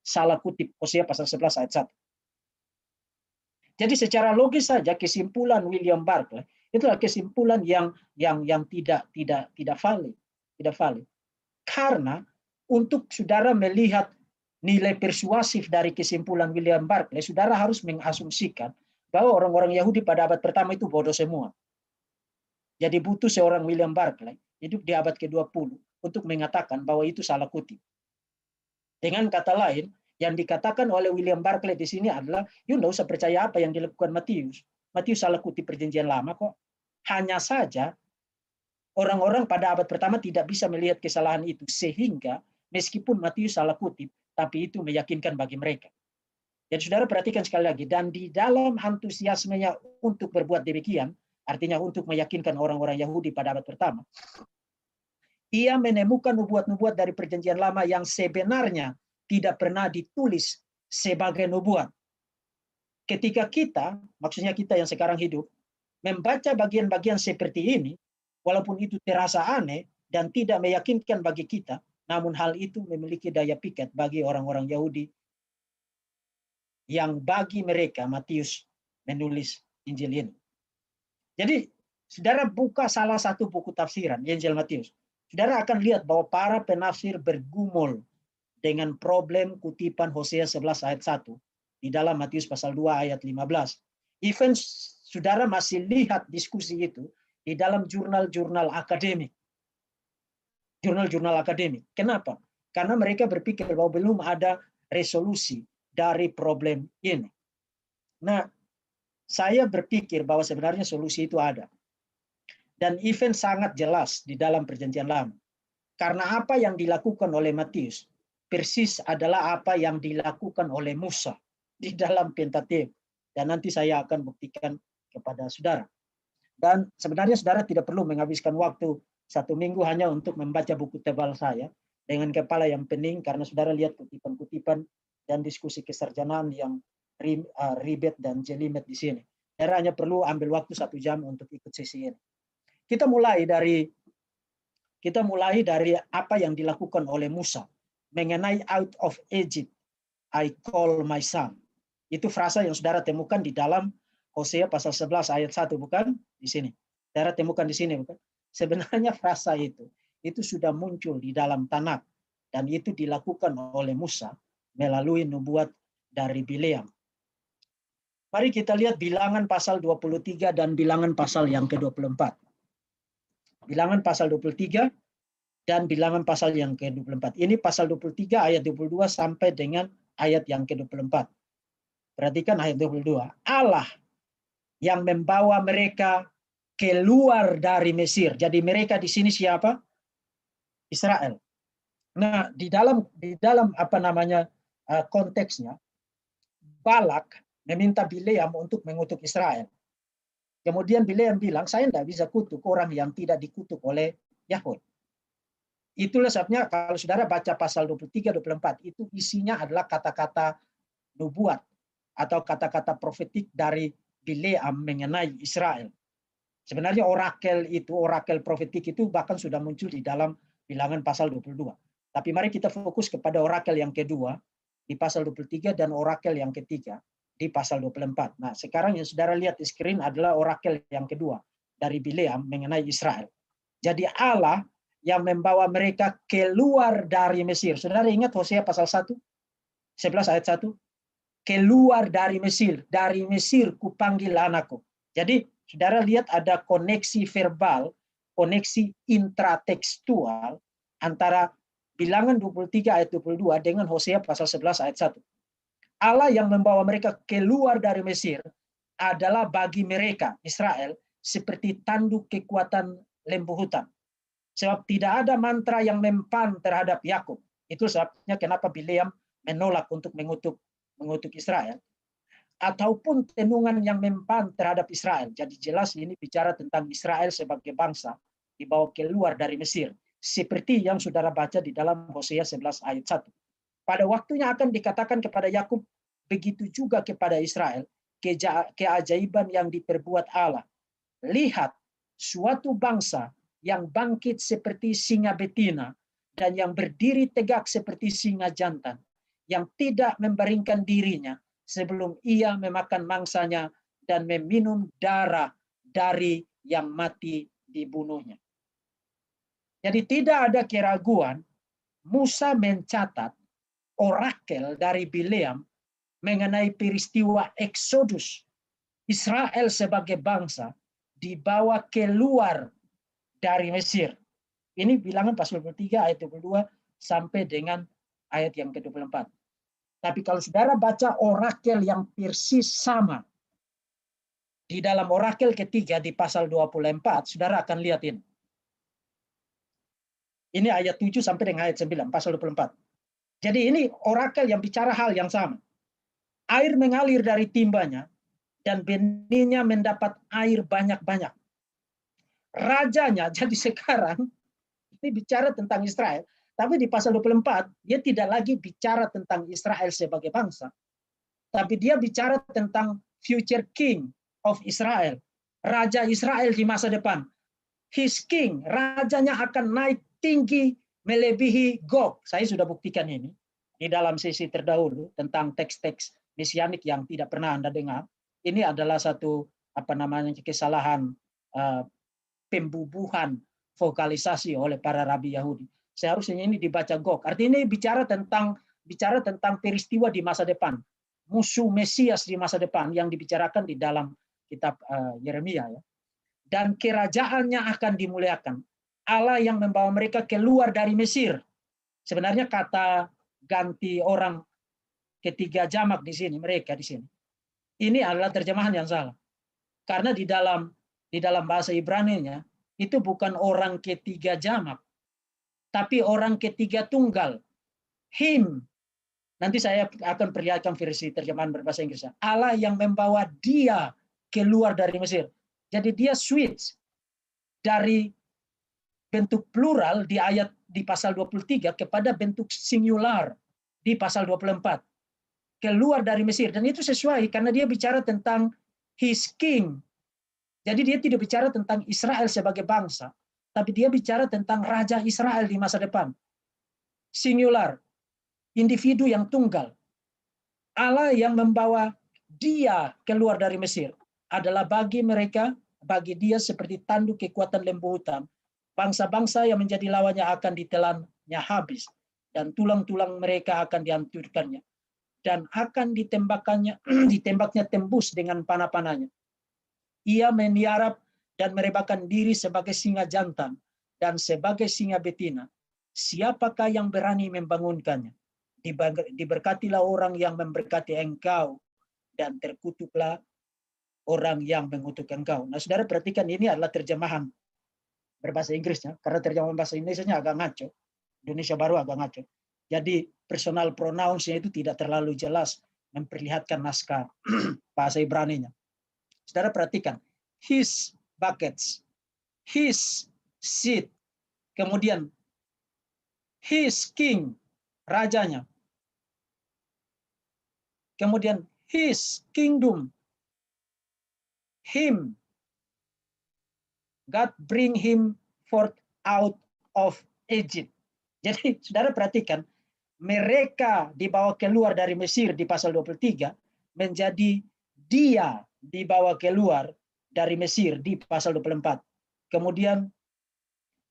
salah kutip Hosea pasal 11 ayat 1. Jadi secara logis saja kesimpulan William Barclay itulah kesimpulan yang tidak valid, tidak valid. Karena untuk saudara melihat nilai persuasif dari kesimpulan William Barclay, saudara harus mengasumsikan bahwa orang-orang Yahudi pada abad pertama itu bodoh semua. Jadi butuh seorang William Barclay hidup di abad ke-20 untuk mengatakan bahwa itu salah kutip. Dengan kata lain, yang dikatakan oleh William Barclay di sini adalah, tidak usah percaya apa yang dilakukan Matius. Matius salah kutip perjanjian lama kok. Hanya saja orang-orang pada abad pertama tidak bisa melihat kesalahan itu, sehingga meskipun Matius salah kutip, tapi itu meyakinkan bagi mereka. Jadi saudara perhatikan sekali lagi, dan di dalam antusiasmenya untuk berbuat demikian, artinya untuk meyakinkan orang-orang Yahudi pada abad pertama, ia menemukan nubuat-nubuat dari perjanjian lama yang sebenarnya tidak pernah ditulis sebagai nubuat. Ketika kita, maksudnya kita yang sekarang hidup, membaca bagian-bagian seperti ini, walaupun itu terasa aneh dan tidak meyakinkan bagi kita, namun hal itu memiliki daya pikat bagi orang-orang Yahudi yang bagi mereka Matius menulis Injil ini. Jadi, saudara buka salah satu buku tafsiran, Injil Matius. Saudara akan lihat bahwa para penafsir bergumul dengan problem kutipan Hosea 11 ayat 1 di dalam Matius pasal 2 ayat 15. Even saudara masih lihat diskusi itu di dalam jurnal-jurnal akademik. Jurnal-jurnal akademik. Kenapa? Karena mereka berpikir bahwa belum ada resolusi dari problem ini. Nah, saya berpikir bahwa sebenarnya solusi itu ada. Dan even sangat jelas di dalam perjanjian lama. Karena apa yang dilakukan oleh Matius persis adalah apa yang dilakukan oleh Musa di dalam Pentateuk. Dan nanti saya akan buktikan kepada saudara. Dan sebenarnya saudara tidak perlu menghabiskan waktu 1 minggu hanya untuk membaca buku tebal saya dengan kepala yang pening, karena saudara lihat kutipan-kutipan dan diskusi kesarjanaan yang ribet dan jelimet di sini. Saudara hanya perlu ambil waktu 1 jam untuk ikut sesi ini. Kita mulai dari apa yang dilakukan oleh Musa mengenai out of Egypt I call my son. Itu frasa yang saudara temukan di dalam Hosea pasal 11 ayat 1, bukan? Di sini. Saudara temukan di sini, bukan? Sebenarnya frasa itu sudah muncul di dalam Tanakh, dan itu dilakukan oleh Musa melalui nubuat dari Bileam. Mari kita lihat Bilangan pasal 23 dan Bilangan pasal yang ke-24. Bilangan pasal 23 dan Bilangan pasal yang ke-24. Ini pasal 23 ayat 22 sampai dengan ayat yang ke-24. Perhatikan ayat 22. Allah yang membawa mereka keluar dari Mesir. Jadi mereka di sini siapa? Israel. Nah, di dalam konteksnya, Balak meminta Bileam untuk mengutuk Israel. Kemudian Bileam bilang, saya tidak bisa kutuk orang yang tidak dikutuk oleh Yahweh. Itulah sebabnya kalau saudara baca pasal 23-24, itu isinya adalah kata-kata nubuat atau kata-kata profetik dari Bileam mengenai Israel. Sebenarnya orakel profetik itu bahkan sudah muncul di dalam Bilangan pasal 22. Tapi mari kita fokus kepada orakel yang kedua di pasal 23 dan orakel yang ketiga di pasal 24. Nah, sekarang yang saudara lihat di screen adalah orakel yang kedua dari Bileam mengenai Israel. Jadi Allah yang membawa mereka keluar dari Mesir. Saudara ingat Hosea pasal 1, 11 ayat 1? Keluar dari Mesir kupanggil anakku. Jadi saudara lihat ada koneksi verbal, koneksi intratekstual antara Bilangan 23 ayat 22 dengan Hosea pasal 11 ayat 1. Allah yang membawa mereka keluar dari Mesir adalah bagi mereka, Israel, seperti tanduk kekuatan lembu hutan. Sebab tidak ada mantra yang mempan terhadap Yakub. Itu sebabnya kenapa Bileam menolak untuk mengutuk Israel. Ataupun tenungan yang mempan terhadap Israel. Jadi jelas ini bicara tentang Israel sebagai bangsa dibawa keluar dari Mesir. Seperti yang saudara baca di dalam Hosea 11 ayat 1. Pada waktunya akan dikatakan kepada Yakub, begitu juga kepada Israel, keajaiban yang diperbuat Allah. Lihat, suatu bangsa yang bangkit seperti singa betina dan yang berdiri tegak seperti singa jantan, yang tidak membaringkan dirinya sebelum ia memakan mangsanya dan meminum darah dari yang mati dibunuhnya. Jadi tidak ada keraguan, Musa mencatat orakel dari Bileam mengenai peristiwa Eksodus. Israel sebagai bangsa dibawa keluar dari Mesir. Ini bilangan pasal 23 ayat 22 sampai dengan ayat yang ke-24. Tapi kalau saudara baca orakel yang persis sama di dalam orakel ketiga di pasal 24, saudara akan lihat ini. Ini ayat 7 sampai dengan ayat 9, pasal 24. Jadi ini orakel yang bicara hal yang sama. Air mengalir dari timbanya, dan benihnya mendapat air banyak-banyak. Rajanya, jadi sekarang, ini bicara tentang Israel, tapi di pasal 24, dia tidak lagi bicara tentang Israel sebagai bangsa, tapi dia bicara tentang future king of Israel, raja Israel di masa depan. His king, rajanya akan naik tinggi melebihi Gog. Saya sudah buktikan ini di dalam sesi terdahulu tentang teks-teks mesianik yang tidak pernah Anda dengar. Ini adalah satu kesalahan pembubuhan vokalisasi oleh para rabi Yahudi. Seharusnya ini dibaca Gog. Artinya ini bicara tentang peristiwa di masa depan, musuh Mesias di masa depan yang dibicarakan di dalam kitab Yeremia, ya. Dan kerajaannya akan dimuliakan. Allah yang membawa mereka keluar dari Mesir. Sebenarnya kata ganti orang ketiga jamak di sini, mereka di sini. Ini adalah terjemahan yang salah. Karena di dalam bahasa Ibrani-nya itu bukan orang ketiga jamak, tapi orang ketiga tunggal. Him. Nanti saya akan perlihatkan versi terjemahan berbahasa Inggris. Allah yang membawa dia keluar dari Mesir. Jadi dia switch dari bentuk plural di pasal 23 kepada bentuk singular di pasal 24. Keluar dari Mesir. Dan itu sesuai karena dia bicara tentang his king. Jadi dia tidak bicara tentang Israel sebagai bangsa, tapi dia bicara tentang raja Israel di masa depan. Singular. Individu yang tunggal. Allah yang membawa dia keluar dari Mesir adalah bagi bagi dia seperti tanduk kekuatan lembu hutan. Bangsa-bangsa yang menjadi lawannya akan ditelannya habis, dan tulang-tulang mereka akan dihancurkannya, dan akan ditembaknya tembus dengan panah-panahnya. Ia meniarap dan merebahkan diri sebagai singa jantan dan sebagai singa betina. Siapakah yang berani membangunkannya? Diberkatilah orang yang memberkati engkau, dan terkutuklah orang yang mengutuk engkau. Nah, saudara perhatikan ini adalah terjemahan berbahasa Inggrisnya, karena terjemahan bahasa Indonesia agak ngaco. Indonesia baru agak ngaco. Jadi personal pronouns-nya itu tidak terlalu jelas memperlihatkan naskah bahasa Ibrani-nya. Saudara perhatikan, his buckets, his seat, kemudian his king, rajanya, kemudian his kingdom, him, God bring him forth out of Egypt. Jadi saudara perhatikan, mereka dibawa keluar dari Mesir di pasal 23 menjadi dia dibawa keluar dari Mesir di pasal 24. Kemudian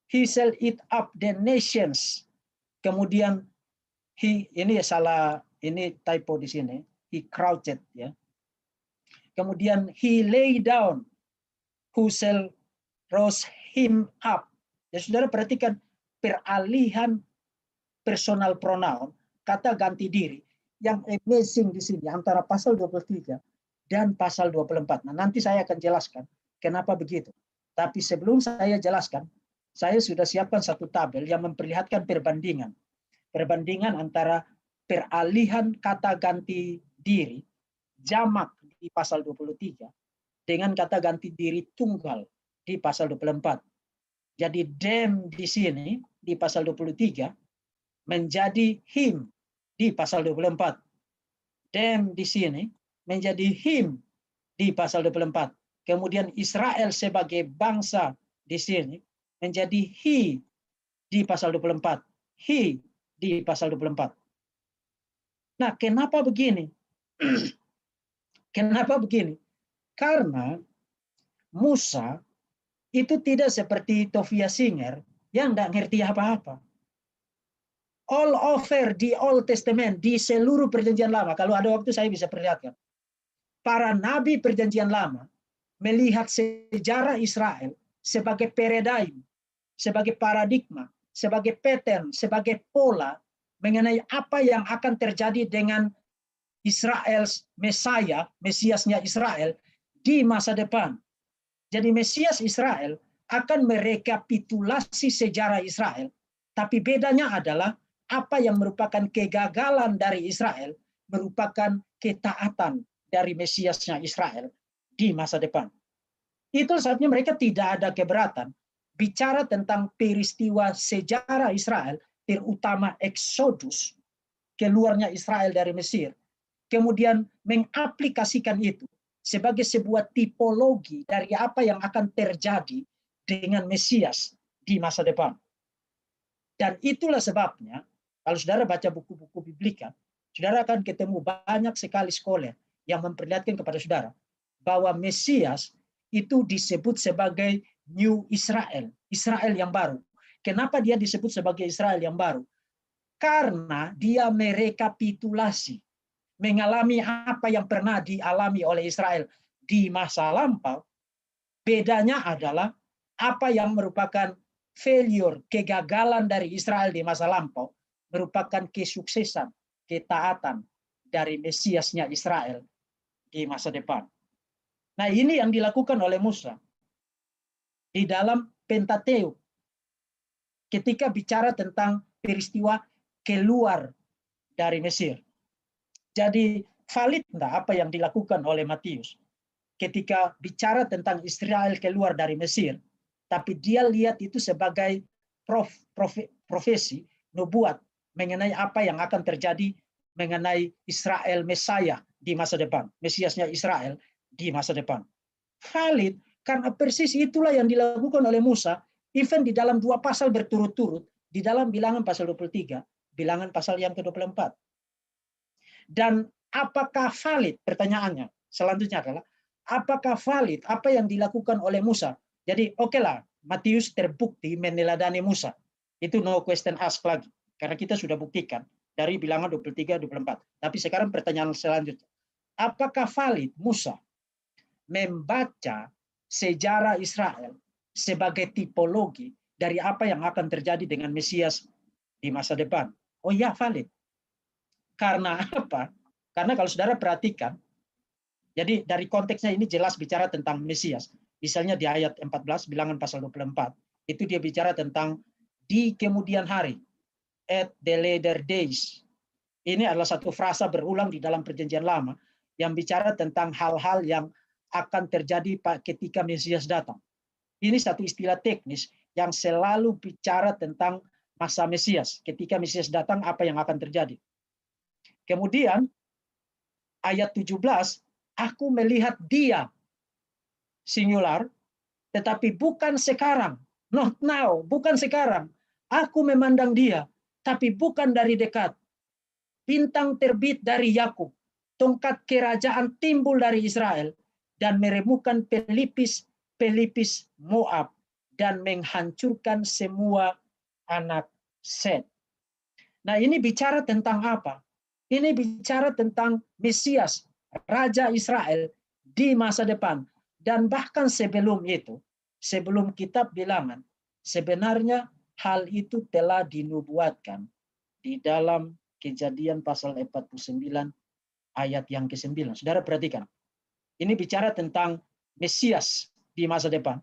he shall eat up the nations. Kemudian ini salah, ini typo di sini. He crouched, ya. Kemudian he lay down, who shall rose him up. Ya, saudara perhatikan peralihan personal pronoun, kata ganti diri, yang amazing di sini antara pasal 23 dan pasal 24. Nah, nanti saya akan jelaskan kenapa begitu. Tapi sebelum saya jelaskan, saya sudah siapkan satu tabel yang memperlihatkan perbandingan. Perbandingan antara peralihan kata ganti diri, jamak di pasal 23, dengan kata ganti diri tunggal di pasal 24. Jadi them di sini di pasal 23 menjadi him di pasal 24. Them di sini menjadi him di pasal 24. Kemudian Israel sebagai bangsa di sini menjadi he di pasal 24. He di pasal 24. Nah, kenapa begini? Kenapa begini? Karena Musa itu tidak seperti Tovia Singer yang tidak ngerti apa-apa. All over di Old Testament, di seluruh perjanjian lama, kalau ada waktu saya bisa perlihatkan. Para nabi perjanjian lama melihat sejarah Israel sebagai paradigm, sebagai paradigma, sebagai pattern, sebagai pola mengenai apa yang akan terjadi dengan Israel, Mesiasnya Israel di masa depan. Jadi Mesias Israel akan merekapitulasi sejarah Israel, tapi bedanya adalah apa yang merupakan kegagalan dari Israel merupakan ketaatan dari Mesiasnya Israel di masa depan. Itu sebabnya mereka tidak ada keberatan bicara tentang peristiwa sejarah Israel, terutama Exodus, keluarnya Israel dari Mesir, kemudian mengaplikasikan itu sebagai sebuah tipologi dari apa yang akan terjadi dengan Mesias di masa depan. Dan itulah sebabnya, kalau saudara baca buku-buku biblika, saudara akan ketemu banyak sekali scholar yang memperlihatkan kepada saudara bahwa Mesias itu disebut sebagai New Israel, Israel yang baru. Kenapa dia disebut sebagai Israel yang baru? Karena dia merekapitulasi, mengalami apa yang pernah dialami oleh Israel di masa lampau. Bedanya adalah apa yang merupakan failure, kegagalan dari Israel di masa lampau, merupakan kesuksesan, ketaatan dari Mesiasnya Israel di masa depan. Nah, ini yang dilakukan oleh Musa di dalam Pentateuk ketika bicara tentang peristiwa keluar dari Mesir. Jadi valid enggak apa yang dilakukan oleh Matius ketika bicara tentang Israel keluar dari Mesir, tapi dia lihat itu sebagai profesi, nubuat mengenai apa yang akan terjadi mengenai Israel Mesias di masa depan, Mesiasnya Israel di masa depan. Valid karena persis itulah yang dilakukan oleh Musa, even di dalam 2 pasal berturut-turut, di dalam Bilangan pasal 23, Bilangan pasal yang ke-24. Dan apakah valid? Pertanyaannya selanjutnya adalah apakah valid apa yang dilakukan oleh Musa? Jadi okelah, Matius terbukti meneladani Musa. Itu no question ask lagi. Karena kita sudah buktikan dari Bilangan 23-24. Tapi sekarang pertanyaan selanjutnya. Apakah valid Musa membaca sejarah Israel sebagai tipologi dari apa yang akan terjadi dengan Mesias di masa depan? Oh ya, valid. Karena apa? Karena kalau saudara perhatikan, jadi dari konteksnya ini jelas bicara tentang Mesias. Misalnya di ayat 14, Bilangan pasal 24, itu dia bicara tentang di kemudian hari, at the later days. Ini adalah satu frasa berulang di dalam perjanjian lama yang bicara tentang hal-hal yang akan terjadi ketika Mesias datang. Ini satu istilah teknis yang selalu bicara tentang masa Mesias. Ketika Mesias datang, apa yang akan terjadi. Kemudian ayat 17, aku melihat dia, singular, tetapi bukan sekarang. Not now, bukan sekarang. Aku memandang dia, tapi bukan dari dekat. Bintang terbit dari Yakub, tongkat kerajaan timbul dari Israel, dan meremukkan pelipis Moab, dan menghancurkan semua anak Set. Nah, ini bicara tentang apa? Ini bicara tentang Mesias, Raja Israel di masa depan. Dan bahkan sebelum itu, sebelum kitab Bilangan, sebenarnya hal itu telah dinubuatkan di dalam Kejadian pasal 49 ayat yang ke-9. Saudara perhatikan. Ini bicara tentang Mesias di masa depan.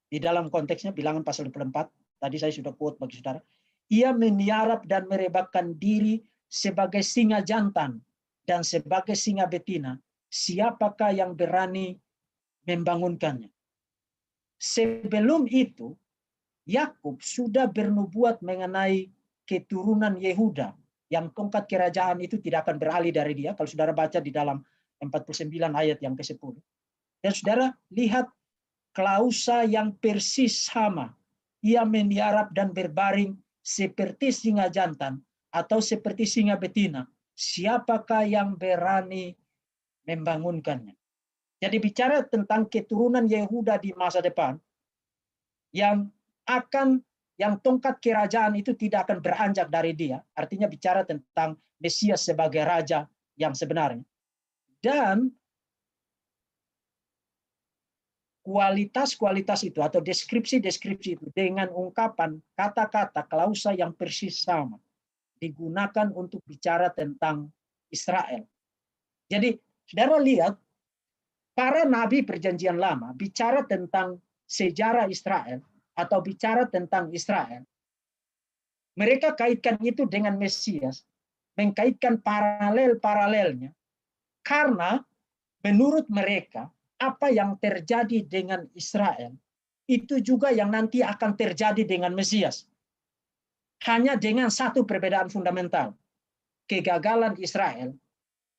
Di dalam konteksnya Bilangan pasal 24, tadi saya sudah quote bagi saudara. Ia meniarap dan merebakkan diri sebagai singa jantan dan sebagai singa betina. Siapakah yang berani membangunkannya? Sebelum itu, Yakub sudah bernubuat mengenai keturunan Yehuda yang tongkat kerajaan itu tidak akan beralih dari dia. Kalau saudara baca di dalam 49 ayat yang ke-10. Dan saudara lihat klausa yang persis sama. Ia meniarap dan berbaring seperti singa jantan atau seperti singa betina. Siapakah yang berani membangunkannya? Jadi bicara tentang keturunan Yehuda di masa depan yang tongkat kerajaan itu tidak akan beranjak dari dia. Artinya bicara tentang Mesias sebagai raja yang sebenarnya. Dan kualitas-kualitas itu atau deskripsi-deskripsi itu dengan ungkapan kata-kata klausa yang persis sama digunakan untuk bicara tentang Israel. Jadi saudara lihat para nabi perjanjian lama bicara tentang sejarah Israel atau bicara tentang Israel, mereka kaitkan itu dengan Mesias, mengkaitkan paralel-paralelnya, karena menurut mereka apa yang terjadi dengan Israel itu juga yang nanti akan terjadi dengan Mesias. Hanya dengan satu perbedaan fundamental. Kegagalan Israel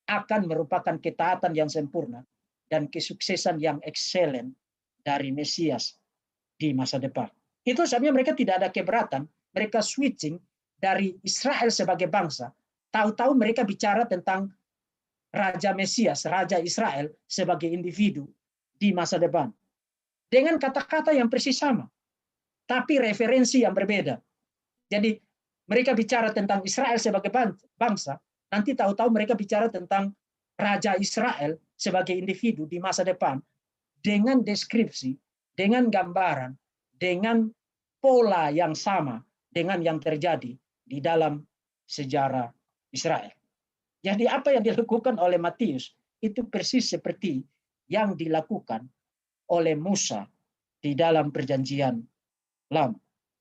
akan merupakan ketaatan yang sempurna dan kesuksesan yang excellent dari Mesias di masa depan. Itu sebabnya mereka tidak ada keberatan, mereka switching dari Israel sebagai bangsa, tahu-tahu mereka bicara tentang Raja Mesias, Raja Israel sebagai individu di masa depan. Dengan kata-kata yang persis sama, tapi referensi yang berbeda. Jadi mereka bicara tentang Israel sebagai bangsa, nanti tahu-tahu mereka bicara tentang Raja Israel sebagai individu di masa depan dengan deskripsi, dengan gambaran, dengan pola yang sama dengan yang terjadi di dalam sejarah Israel. Jadi apa yang dilakukan oleh Matius itu persis seperti yang dilakukan oleh Musa di dalam perjanjian lama.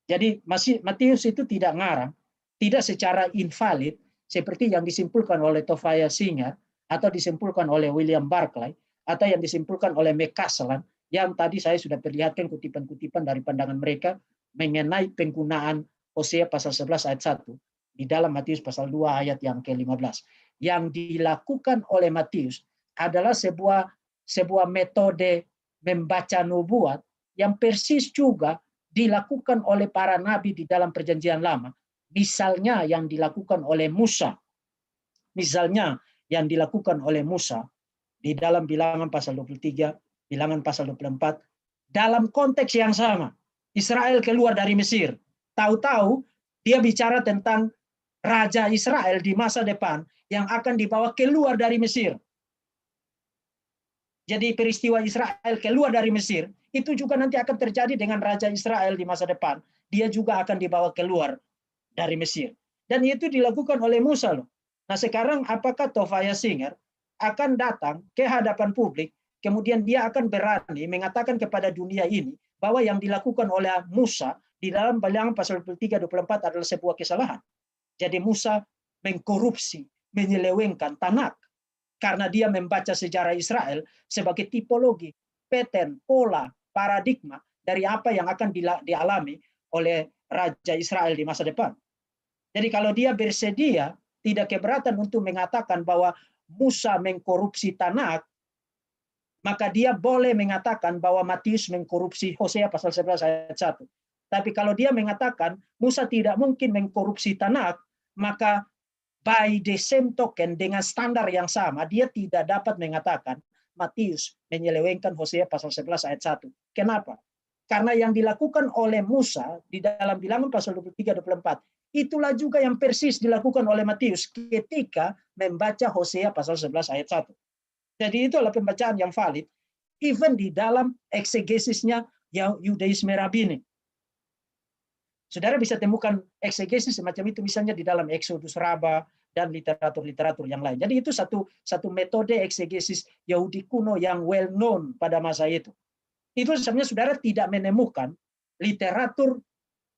Jadi Matius itu tidak ngarang, tidak secara invalid seperti yang disimpulkan oleh Tobias Singer atau disimpulkan oleh William Barclay atau yang disimpulkan oleh McCaslin yang tadi saya sudah perlihatkan kutipan-kutipan dari pandangan mereka mengenai penggunaan Hosea pasal 11 ayat 1 di dalam Matius pasal 2 ayat yang ke-15. Yang dilakukan oleh Matius adalah sebuah metode membaca nubuat yang persis juga dilakukan oleh para nabi di dalam perjanjian lama. Misalnya yang dilakukan oleh Musa. Misalnya yang dilakukan oleh Musa di dalam Bilangan pasal 23, Bilangan pasal 24, dalam konteks yang sama. Israel keluar dari Mesir. Tahu-tahu dia bicara tentang Raja Israel di masa depan yang akan dibawa keluar dari Mesir. Jadi peristiwa Israel keluar dari Mesir, itu juga nanti akan terjadi dengan Raja Israel di masa depan. Dia juga akan dibawa keluar dari Mesir. Dan itu dilakukan oleh Musa loh. Nah sekarang apakah Tobias Singer akan datang ke hadapan publik, kemudian dia akan berani mengatakan kepada dunia ini bahwa yang dilakukan oleh Musa di dalam Bilangan pasal 23-24 adalah sebuah kesalahan. Jadi Musa mengkorupsi, menyelewengkan Tanakh karena dia membaca sejarah Israel sebagai tipologi, pattern, pola, paradigma dari apa yang akan dialami oleh Raja Israel di masa depan. Jadi kalau dia bersedia tidak keberatan untuk mengatakan bahwa Musa mengkorupsi Tanakh, maka dia boleh mengatakan bahwa Matius mengkorupsi Hosea pasal 11 ayat 1. Tapi kalau dia mengatakan Musa tidak mungkin mengkorupsi Tanakh, maka by the same token dengan standar yang sama, dia tidak dapat mengatakan Matius menyelewengkan Hosea pasal 11 ayat 1. Kenapa? Karena yang dilakukan oleh Musa di dalam Bilangan pasal 23-24, itulah juga yang persis dilakukan oleh Matius ketika membaca Hosea pasal 11 ayat 1. Jadi itu adalah pembacaan yang valid, even di dalam eksegesisnya yang Yudaisme Rabini. Saudara bisa temukan eksegesis semacam itu misalnya di dalam Exodus Rabbah dan literatur-literatur yang lain. Jadi itu satu metode eksegesis Yahudi kuno yang well known pada masa itu. Itu sebenarnya saudara tidak menemukan literatur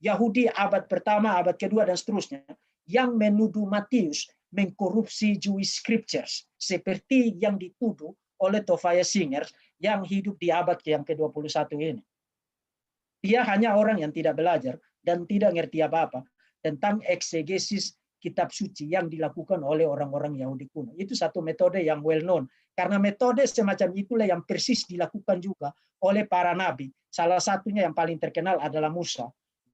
Yahudi abad pertama, abad kedua, dan seterusnya yang menuduh Matius mengkorupsi Jewish Scriptures seperti yang dituduh oleh Tobias Singer yang hidup di abad yang ke-21 ini. Dia hanya orang yang tidak belajar dan tidak ngerti apa-apa tentang eksegesis kitab suci yang dilakukan oleh orang-orang Yahudi kuno. Itu satu metode yang well known. Karena metode semacam itulah yang persis dilakukan juga oleh para nabi. Salah satunya yang paling terkenal adalah Musa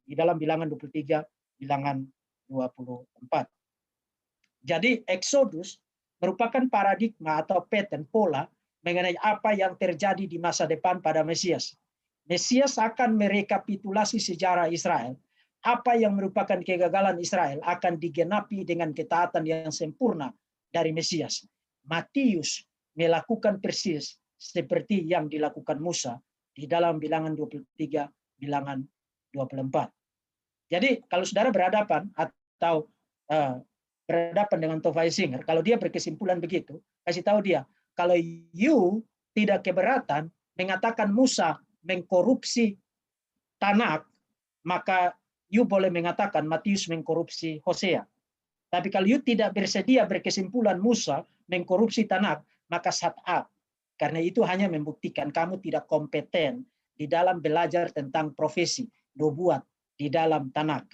di dalam Bilangan 23, Bilangan 24. Jadi Exodus merupakan paradigma atau pattern pola mengenai apa yang terjadi di masa depan pada Mesias. Mesias akan merekapitulasi sejarah Israel. Apa yang merupakan kegagalan Israel akan digenapi dengan ketaatan yang sempurna dari Mesias. Matius melakukan persis seperti yang dilakukan Musa di dalam Bilangan 23, Bilangan 24. Jadi kalau saudara berhadapan atau berhadapan dengan Tovai Singer, kalau dia berkesimpulan begitu, kasih tahu dia, kalau you tidak keberatan mengatakan Musa mengkorupsi Tanak, maka you boleh mengatakan Matius mengkorupsi Hosea. Tapi kalau you tidak bersedia berkesimpulan Musa mengkorupsi Tanak, maka shut up. Karena itu hanya membuktikan kamu tidak kompeten di dalam belajar tentang profesi, nubuat di dalam Tanak.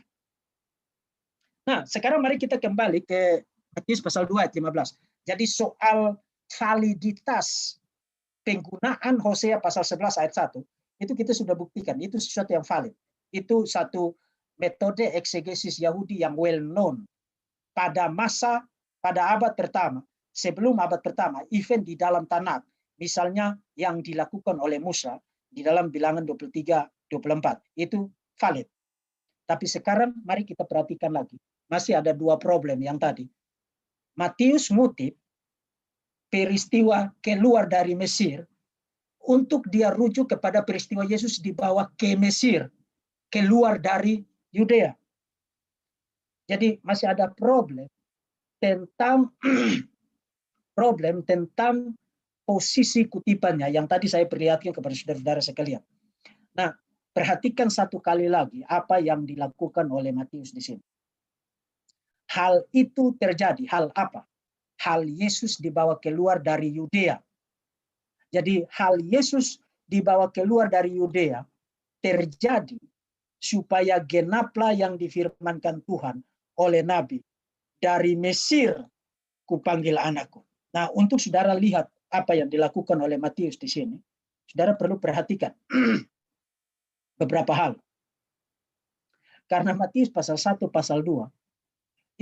Nah, sekarang mari kita kembali ke Matius pasal 2 ayat 15. Jadi soal validitas penggunaan Hosea pasal 11 ayat 1, itu kita sudah buktikan, itu sesuatu yang valid. Itu satu metode eksegesis Yahudi yang well known pada abad pertama, sebelum abad pertama, even di dalam Tanak, misalnya yang dilakukan oleh Musa di dalam Bilangan 23-24, itu valid. Tapi sekarang mari kita perhatikan lagi, masih ada dua problem yang tadi. Matius ngutip peristiwa keluar dari Mesir untuk dia rujuk kepada peristiwa Yesus dibawa ke Mesir, keluar dari Yudea. Jadi masih ada problem tentang posisi kutipannya yang tadi saya perlihatkan kepada saudara-saudara sekalian. Nah, perhatikan satu kali lagi apa yang dilakukan oleh Matius di sini. Hal itu terjadi, hal apa? Hal Yesus dibawa keluar dari Yudea. Jadi hal Yesus dibawa keluar dari Yudea terjadi supaya genaplah yang difirmankan Tuhan oleh Nabi. Dari Mesir kupanggil anakku. Nah, untuk saudara lihat apa yang dilakukan oleh Matius di sini, saudara perlu perhatikan beberapa hal. Karena Matius pasal 1, pasal 2,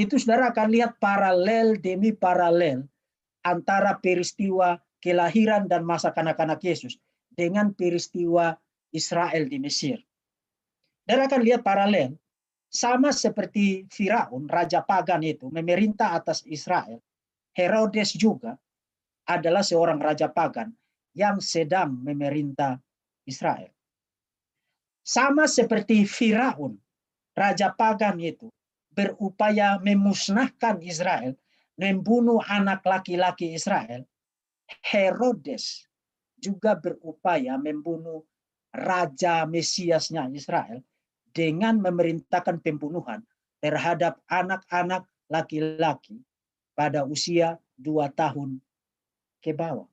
itu saudara akan lihat paralel demi paralel antara peristiwa kelahiran dan masa kanak-kanak Yesus dengan peristiwa Israel di Mesir. Dan akan lihat paralel, sama seperti Firaun, raja pagan itu, memerintah atas Israel. Herodes juga adalah seorang raja pagan yang sedang memerintah Israel. Sama seperti Firaun, raja pagan itu, berupaya memusnahkan Israel, membunuh anak laki-laki Israel, Herodes juga berupaya membunuh raja Mesiasnya Israel dengan memerintahkan pembunuhan terhadap anak-anak laki-laki pada usia 2 tahun ke bawah.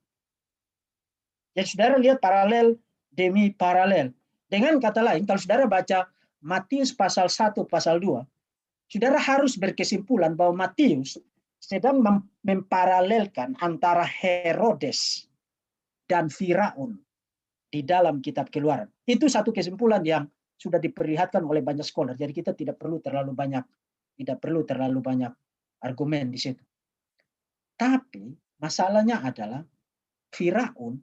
Jadi saudara lihat paralel demi paralel. Dengan kata lain, kalau saudara baca Matius pasal 1, pasal 2, saudara harus berkesimpulan bahwa Matius sedang memparalelkan antara Herodes dan Firaun di dalam kitab Keluaran. Itu satu kesimpulan yang sudah diperlihatkan oleh banyak scholar. Jadi kita tidak perlu terlalu banyak argumen di situ. Tapi masalahnya adalah Firaun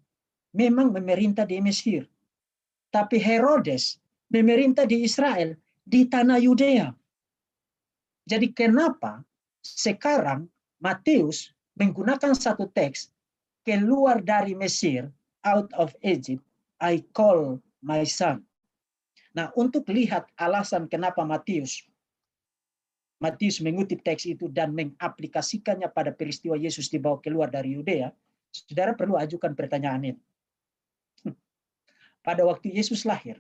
memang memerintah di Mesir. Tapi Herodes memerintah di Israel, di tanah Yudea. Jadi kenapa sekarang Matius menggunakan satu teks, keluar dari Mesir, out of Egypt, I call my son. Nah, untuk lihat alasan kenapa Matius mengutip teks itu dan mengaplikasikannya pada peristiwa Yesus dibawa keluar dari Yudea, saudara perlu ajukan pertanyaan ini. Pada waktu Yesus lahir,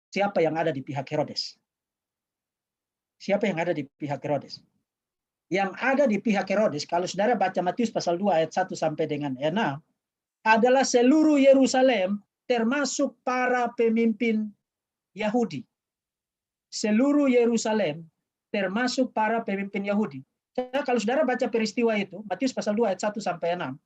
siapa yang ada di pihak Herodes? Siapa yang ada di pihak Herodes? Yang ada di pihak Herodes, kalau saudara baca Matius pasal 2 ayat 1 sampai dengan 6, adalah seluruh Yerusalem termasuk para pemimpin Yahudi. Seluruh Yerusalem termasuk para pemimpin Yahudi. Nah, kalau saudara baca peristiwa itu, Matius pasal 2 ayat 1 sampai 6,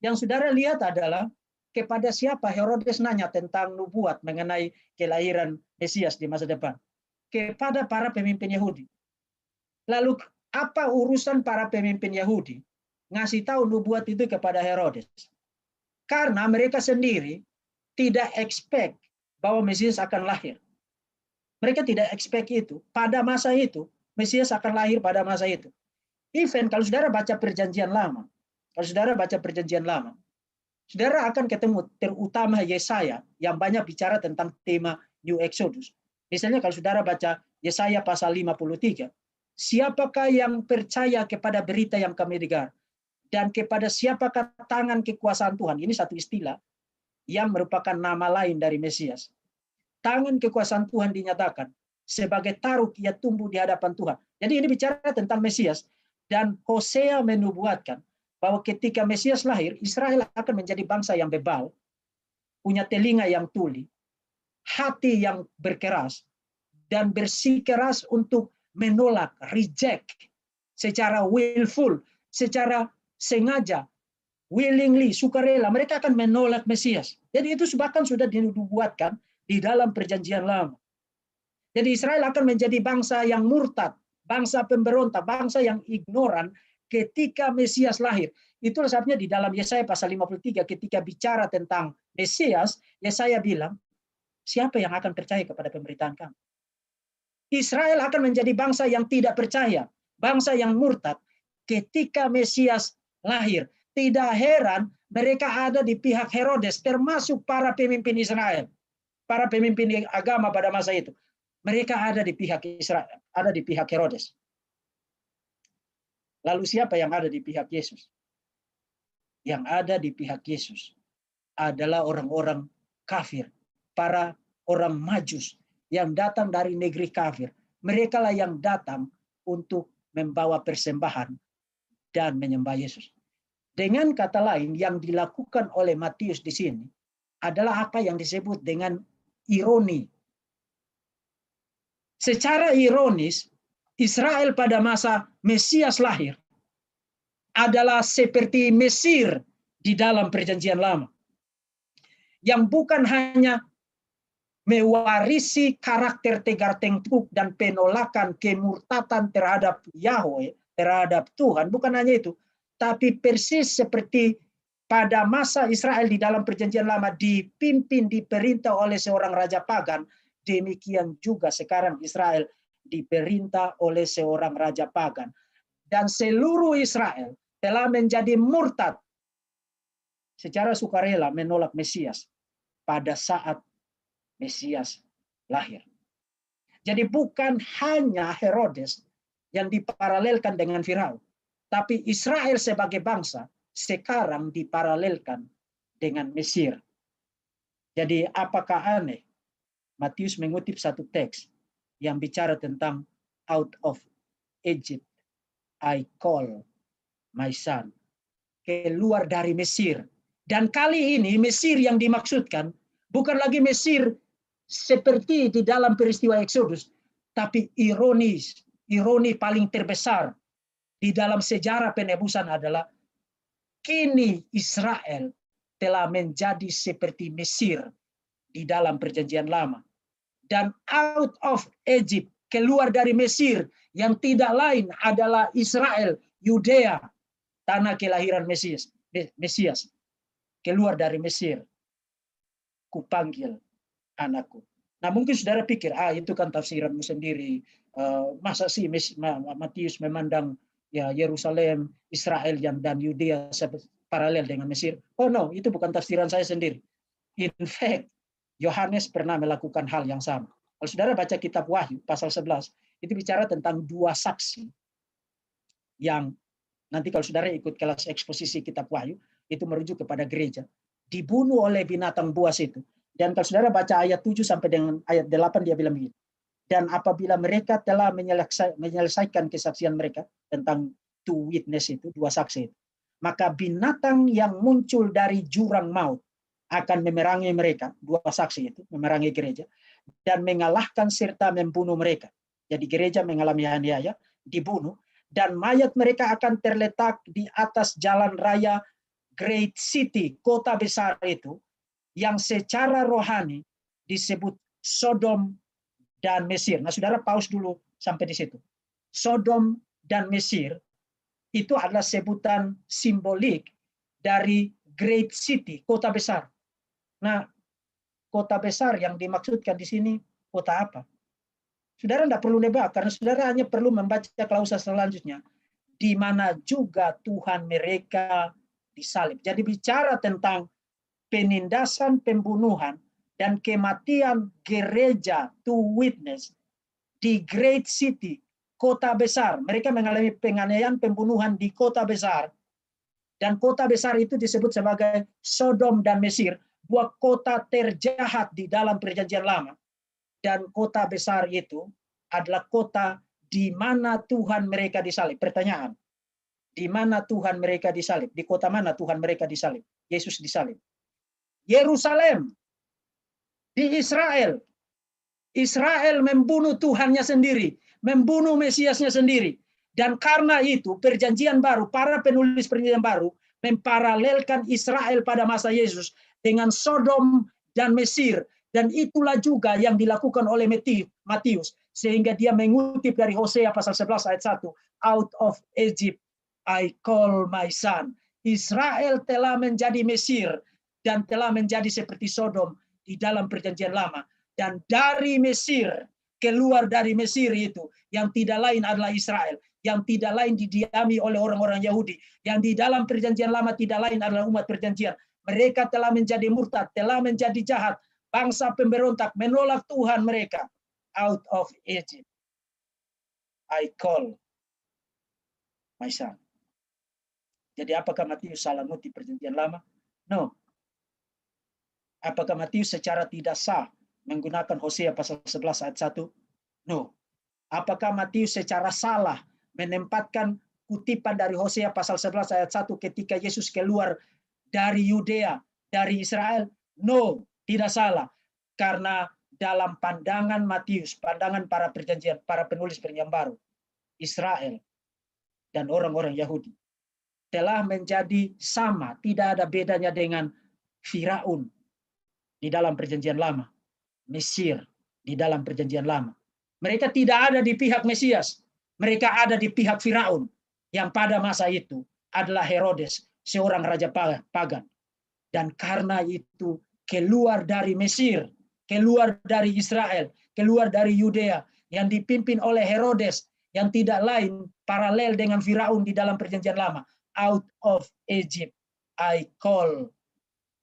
yang saudara lihat adalah kepada siapa Herodes nanya tentang nubuat mengenai kelahiran Mesias di masa depan. Kepada para pemimpin Yahudi. Lalu apa urusan para pemimpin Yahudi ngasih tahu nubuat itu kepada Herodes? Karena mereka sendiri tidak expect bahwa Mesias akan lahir. Mereka tidak expect itu. Pada masa itu, Mesias akan lahir pada masa itu. Even kalau saudara baca perjanjian lama, saudara akan ketemu terutama Yesaya yang banyak bicara tentang tema New Exodus. Misalnya kalau saudara baca Yesaya pasal 53, siapakah yang percaya kepada berita yang kami dengar? Dan kepada siapakah tangan kekuasaan Tuhan? Ini satu istilah yang merupakan nama lain dari Mesias. Tangan kekuasaan Tuhan dinyatakan. Sebagai taruk ia tumbuh di hadapan Tuhan. Jadi ini bicara tentang Mesias. Dan Hosea menubuatkan bahwa ketika Mesias lahir, Israel akan menjadi bangsa yang bebal, punya telinga yang tuli, hati yang berkeras, dan bersikeras untuk menolak, reject, secara willful, secara sengaja, willingly, sukarela, mereka akan menolak Mesias. Jadi itu bahkan sudah dinubuatkan di dalam perjanjian lama. Jadi Israel akan menjadi bangsa yang murtad, bangsa pemberontak, bangsa yang ignoran ketika Mesias lahir. Itulah sebabnya di dalam Yesaya pasal 53 ketika bicara tentang Mesias, Yesaya bilang, siapa yang akan percaya kepada pemberitaan kami? Israel akan menjadi bangsa yang tidak percaya, bangsa yang murtad ketika Mesias lahir. Tidak heran mereka ada di pihak Herodes, termasuk para pemimpin Israel, para pemimpin agama pada masa itu. Mereka ada di pihak Israel, ada di pihak Herodes. Lalu siapa yang ada di pihak Yesus? Yang ada di pihak Yesus adalah orang-orang kafir, para orang Majus yang datang dari negeri kafir. Mereka lah yang datang untuk membawa persembahan dan menyembah Yesus. Dengan kata lain, yang dilakukan oleh Matius di sini adalah apa yang disebut dengan ironi. Secara ironis, Israel pada masa Mesias lahir adalah seperti Mesir di dalam perjanjian lama. Yang bukan hanya mewarisi karakter tegar tengkuk dan penolakan kemurtatan terhadap Yahweh, terhadap Tuhan, bukan hanya itu, tapi persis seperti pada masa Israel di dalam perjanjian lama dipimpin, diperintah oleh seorang raja pagan, demikian juga sekarang Israel diperintah oleh seorang raja pagan. Dan seluruh Israel telah menjadi murtad secara sukarela menolak Mesias pada saat Mesias lahir. Jadi bukan hanya Herodes yang diparalelkan dengan Firaun, tapi Israel sebagai bangsa sekarang diparalelkan dengan Mesir. Jadi apakah aneh Matius mengutip satu teks yang bicara tentang out of Egypt I call my son, keluar dari Mesir. Dan kali ini Mesir yang dimaksudkan bukan lagi Mesir seperti di dalam peristiwa Exodus, tapi ironi paling terbesar di dalam sejarah penebusan adalah kini Israel telah menjadi seperti Mesir di dalam perjanjian lama. Dan out of Egypt, keluar dari Mesir, yang tidak lain adalah Israel, Yudea, tanah kelahiran Mesias. Keluar dari Mesir, kupanggil anakku. Nah mungkin saudara pikir, itu kan tafsiranmu sendiri. Masa sih Matius memandang ya Yerusalem, Israel dan Yudea paralel dengan Mesir? Oh no, itu bukan tafsiran saya sendiri. In fact, Yohanes pernah melakukan hal yang sama. Kalau saudara baca kitab Wahyu pasal 11, itu bicara tentang dua saksi yang nanti kalau saudara ikut kelas eksposisi kitab Wahyu, itu merujuk kepada gereja. Dibunuh oleh binatang buas itu. Dan kalau saudara baca ayat 7 sampai dengan ayat 8, dia bilang begini. Dan apabila mereka telah menyelesaikan kesaksian mereka tentang two witness itu, dua saksi itu, maka binatang yang muncul dari jurang maut akan memerangi mereka, dua saksi itu, memerangi gereja, dan mengalahkan serta membunuh mereka. Jadi gereja mengalami aniaya, dibunuh, dan mayat mereka akan terletak di atas jalan raya Great City, kota besar itu, yang secara rohani disebut Sodom dan Mesir. Nah, saudara pause dulu sampai di situ. Sodom dan Mesir itu adalah sebutan simbolik dari Great City, kota besar. Nah, kota besar yang dimaksudkan di sini kota apa? Saudara tidak perlu nebak, karena saudara hanya perlu membaca klausa selanjutnya, di mana juga Tuhan mereka disalib. Jadi bicara tentang penindasan, pembunuhan, dan kematian gereja to witness di Great City, kota besar. Mereka mengalami penganiayaan, pembunuhan di kota besar. Dan kota besar itu disebut sebagai Sodom dan Mesir, dua kota terjahat di dalam perjanjian lama. Dan kota besar itu adalah kota di mana Tuhan mereka disalib. Pertanyaan, di mana Tuhan mereka disalib? Di kota mana Tuhan mereka disalib? Yesus disalib. Yerusalem, di Israel. Israel membunuh Tuhannya sendiri, membunuh Mesiasnya sendiri. Dan karena itu perjanjian baru, para penulis perjanjian baru memparalelkan Israel pada masa Yesus dengan Sodom dan Mesir. Dan itulah juga yang dilakukan oleh Matius. Sehingga dia mengutip dari Hosea pasal 11 ayat 1. Out of Egypt I call my son. Israel telah menjadi Mesir dan telah menjadi seperti Sodom di dalam perjanjian lama. Dan dari Mesir, keluar dari Mesir itu, yang tidak lain adalah Israel, yang tidak lain didiami oleh orang-orang Yahudi, yang di dalam perjanjian lama tidak lain adalah umat perjanjian. Mereka telah menjadi murtad, telah menjadi jahat, bangsa pemberontak, menolak Tuhan mereka. Out of Egypt I call my son. Jadi apakah Matius salah ngutip perjanjian lama? No. Apakah Matius secara tidak sah menggunakan Hosea pasal 11 ayat 1? No. Apakah Matius secara salah menempatkan kutipan dari Hosea pasal 11 ayat 1 ketika Yesus keluar dari Yudea, dari Israel? No, tidak salah. Karena dalam pandangan Matius, pandangan para perjanjian, para penulis perjanjian baru, Israel dan orang-orang Yahudi telah menjadi sama, tidak ada bedanya dengan Firaun di dalam perjanjian lama, Mesir di dalam perjanjian lama. Mereka tidak ada di pihak Mesias, mereka ada di pihak Firaun yang pada masa itu adalah Herodes, seorang raja pagan. Dan karena itu keluar dari Mesir, keluar dari Israel, keluar dari Yudea yang dipimpin oleh Herodes yang tidak lain paralel dengan Firaun di dalam perjanjian lama. Out of Egypt I call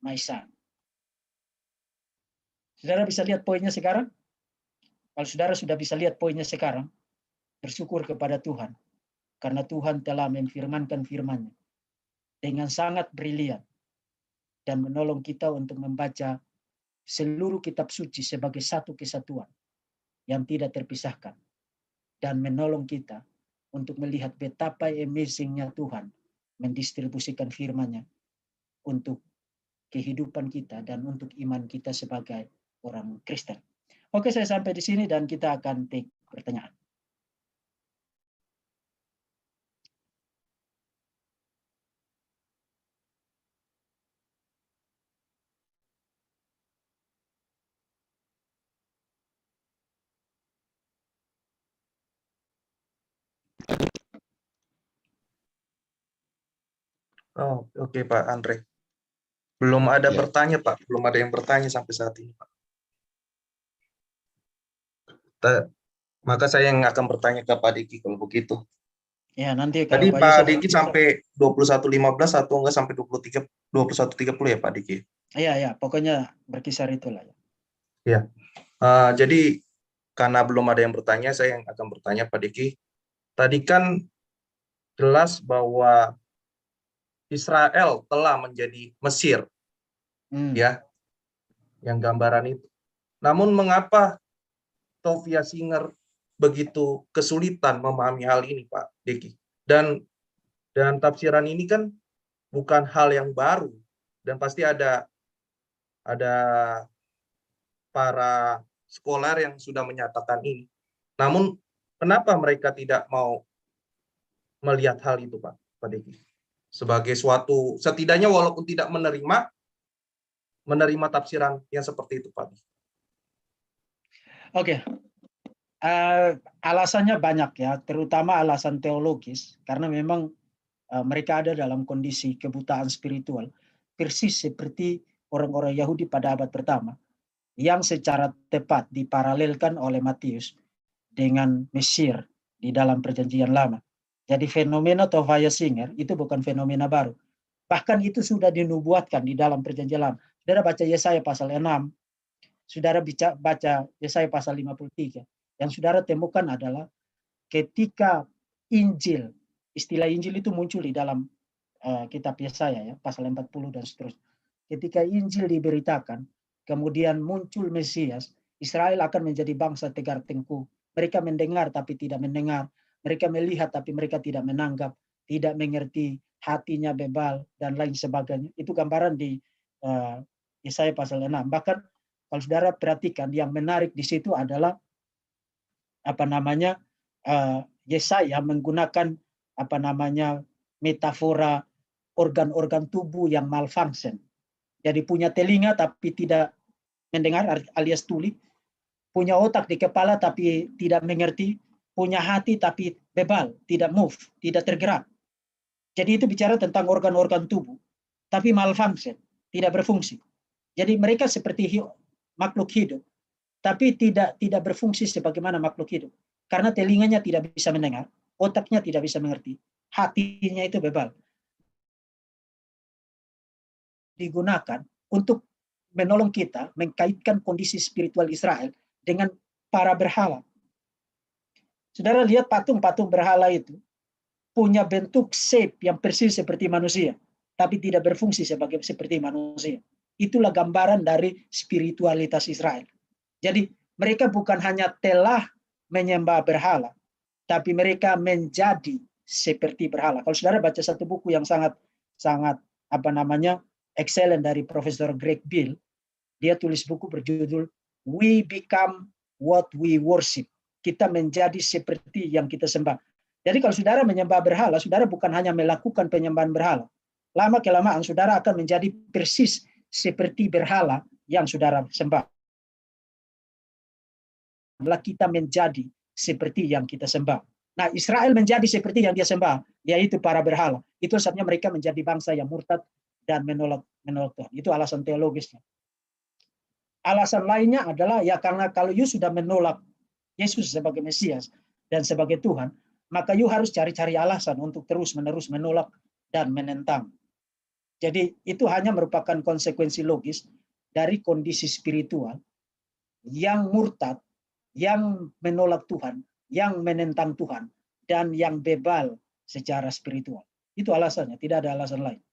my son. Saudara bisa lihat poinnya sekarang? Kalau saudara sudah bisa lihat poinnya sekarang, bersyukur kepada Tuhan. Karena Tuhan telah memfirmankan firman-Nya dengan sangat brilian. Dan menolong kita untuk membaca seluruh kitab suci sebagai satu kesatuan yang tidak terpisahkan. Dan menolong kita untuk melihat betapa amazing-nya Tuhan mendistribusikan firman-Nya untuk kehidupan kita dan untuk iman kita sebagai orang Kristen. Oke, saya sampai di sini dan kita akan take pertanyaan. Oh, oke Pak Andre. Belum ada bertanya Pak, belum ada yang bertanya sampai saat ini Pak. Maka saya yang akan bertanya ke Pak Diki kalau begitu. Ya, nanti Tadi Pak Diki sampai 21.15 atau enggak sampai 21.30 ya Pak Diki? Iya, pokoknya berkisar itulah. Ya, jadi karena belum ada yang bertanya, saya yang akan bertanya Pak Diki. Tadi kan jelas bahwa Israel telah menjadi Mesir, ya, yang gambaran itu. Namun mengapa Tovia Singer begitu kesulitan memahami hal ini, Pak Diki? Dan tafsiran ini kan bukan hal yang baru, dan pasti ada para scholar yang sudah menyatakan ini. Namun kenapa mereka tidak mau melihat hal itu, Pak Diki? Sebagai suatu, setidaknya walaupun tidak menerima tafsiran yang seperti itu, Pak. Oke. Alasannya banyak ya, terutama alasan teologis, karena memang mereka ada dalam kondisi kebutaan spiritual, persis seperti orang-orang Yahudi pada abad pertama, yang secara tepat diparalelkan oleh Matius dengan Mesir di dalam perjanjian lama. Jadi fenomena Tovia Singer itu bukan fenomena baru. Bahkan itu sudah dinubuatkan di dalam perjanjian lama. Saudara baca Yesaya pasal 6, saudara baca Yesaya pasal 53. Yang saudara temukan adalah ketika Injil, istilah Injil itu muncul di dalam kitab Yesaya ya, pasal 40 dan seterusnya. Ketika Injil diberitakan, kemudian muncul Mesias, Israel akan menjadi bangsa tegar tengkuk. Mereka mendengar tapi tidak mendengar. Mereka melihat tapi mereka tidak menanggap, tidak mengerti, hatinya bebal dan lain sebagainya. Itu gambaran di Yesaya pasal 6. Bahkan kalau saudara perhatikan, yang menarik di situ adalah Yesaya menggunakan metafora organ-organ tubuh yang malfunction. Jadi punya telinga tapi tidak mendengar alias tuli, punya otak di kepala tapi tidak mengerti, punya hati tapi bebal, tidak move, tidak tergerak. Jadi itu bicara tentang organ-organ tubuh, tapi malfunction, tidak berfungsi. Jadi mereka seperti makhluk hidup, tapi tidak berfungsi sebagaimana makhluk hidup. Karena telinganya tidak bisa mendengar, otaknya tidak bisa mengerti, hatinya itu bebal. Digunakan untuk menolong kita mengkaitkan kondisi spiritual Israel dengan para berhala. Saudara lihat patung-patung berhala itu punya bentuk shape yang persis seperti manusia, tapi tidak berfungsi seperti manusia. Itulah gambaran dari spiritualitas Israel. Jadi mereka bukan hanya telah menyembah berhala, tapi mereka menjadi seperti berhala. Kalau saudara baca satu buku yang sangat excellent dari Profesor Greg Bill, dia tulis buku berjudul We Become What We Worship. Kita menjadi seperti yang kita sembah. Jadi kalau saudara menyembah berhala, saudara bukan hanya melakukan penyembahan berhala. Lama-kelamaan saudara akan menjadi persis seperti berhala yang saudara sembah. Kita menjadi seperti yang kita sembah. Nah, Israel menjadi seperti yang dia sembah, yaitu para berhala. Itu sebabnya mereka menjadi bangsa yang murtad dan menolak Tuhan. Itu alasan teologisnya. Alasan lainnya adalah ya karena kalau you sudah menolak Yesus sebagai Mesias dan sebagai Tuhan, maka you harus cari-cari alasan untuk terus-menerus menolak dan menentang. Jadi itu hanya merupakan konsekuensi logis dari kondisi spiritual yang murtad, yang menolak Tuhan, yang menentang Tuhan, dan yang bebal secara spiritual. Itu alasannya, tidak ada alasan lain.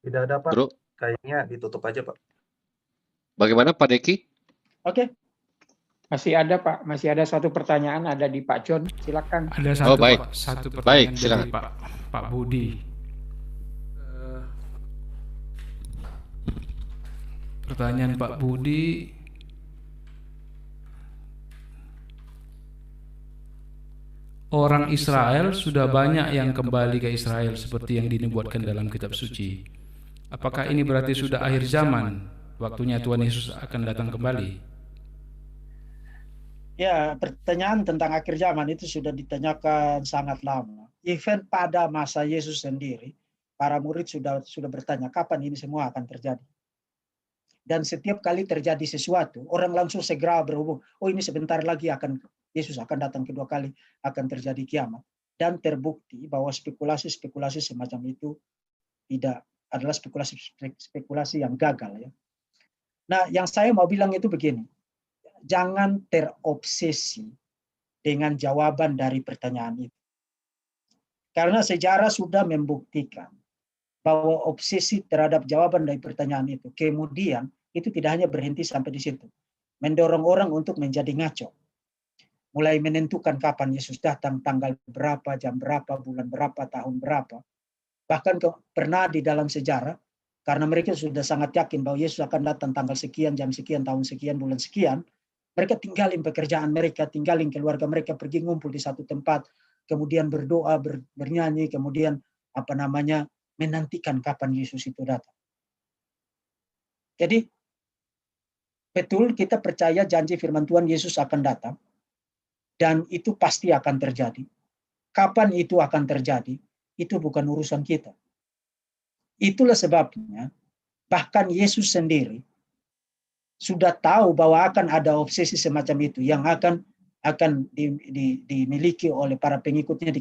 Tidak ada, Pak. Bro, Kayaknya ditutup aja, Pak. bagaimana Pak Deki? Oke. Masih ada, Pak. Masih ada satu pertanyaan, ada di Pak John. Silakan. Ada satu, baik. Pak. Satu pertanyaan Silakan. dari Pak Budi. Pertanyaan Pak Budi, orang Israel sudah banyak yang kembali ke Israel seperti yang dinubuatkan dalam kitab suci. Apakah ini berarti sudah akhir zaman? Waktunya Tuhan Yesus akan datang kembali? Ya, pertanyaan tentang akhir zaman itu sudah ditanyakan sangat lama. Even pada masa Yesus sendiri, para murid sudah bertanya, kapan ini semua akan terjadi? Dan setiap kali terjadi sesuatu, orang langsung segera berhubung. Oh, ini sebentar lagi Yesus akan datang kedua kali, akan terjadi kiamat. Dan terbukti bahwa spekulasi-spekulasi semacam itu tidak adalah spekulasi yang gagal, ya. Nah, yang saya mau bilang itu begini, jangan terobsesi dengan jawaban dari pertanyaan itu. Karena sejarah sudah membuktikan bahwa obsesi terhadap jawaban dari pertanyaan itu kemudian itu tidak hanya berhenti sampai di situ, mendorong orang untuk menjadi ngaco, mulai menentukan kapan Yesus datang, tanggal berapa, jam berapa, bulan berapa, tahun berapa. Bahkan pernah di dalam sejarah, karena mereka sudah sangat yakin bahwa Yesus akan datang tanggal sekian, jam sekian, tahun sekian, bulan sekian, mereka tinggalin pekerjaan mereka, tinggalin keluarga mereka, pergi ngumpul di satu tempat, kemudian berdoa, bernyanyi, kemudian menantikan kapan Yesus itu datang. Jadi betul kita percaya janji firman Tuhan Yesus akan datang dan itu pasti akan terjadi. Kapan itu akan terjadi? Itu bukan urusan kita. Itulah sebabnya bahkan Yesus sendiri sudah tahu bahwa akan ada obsesi semacam itu yang akan dimiliki oleh para pengikutnya.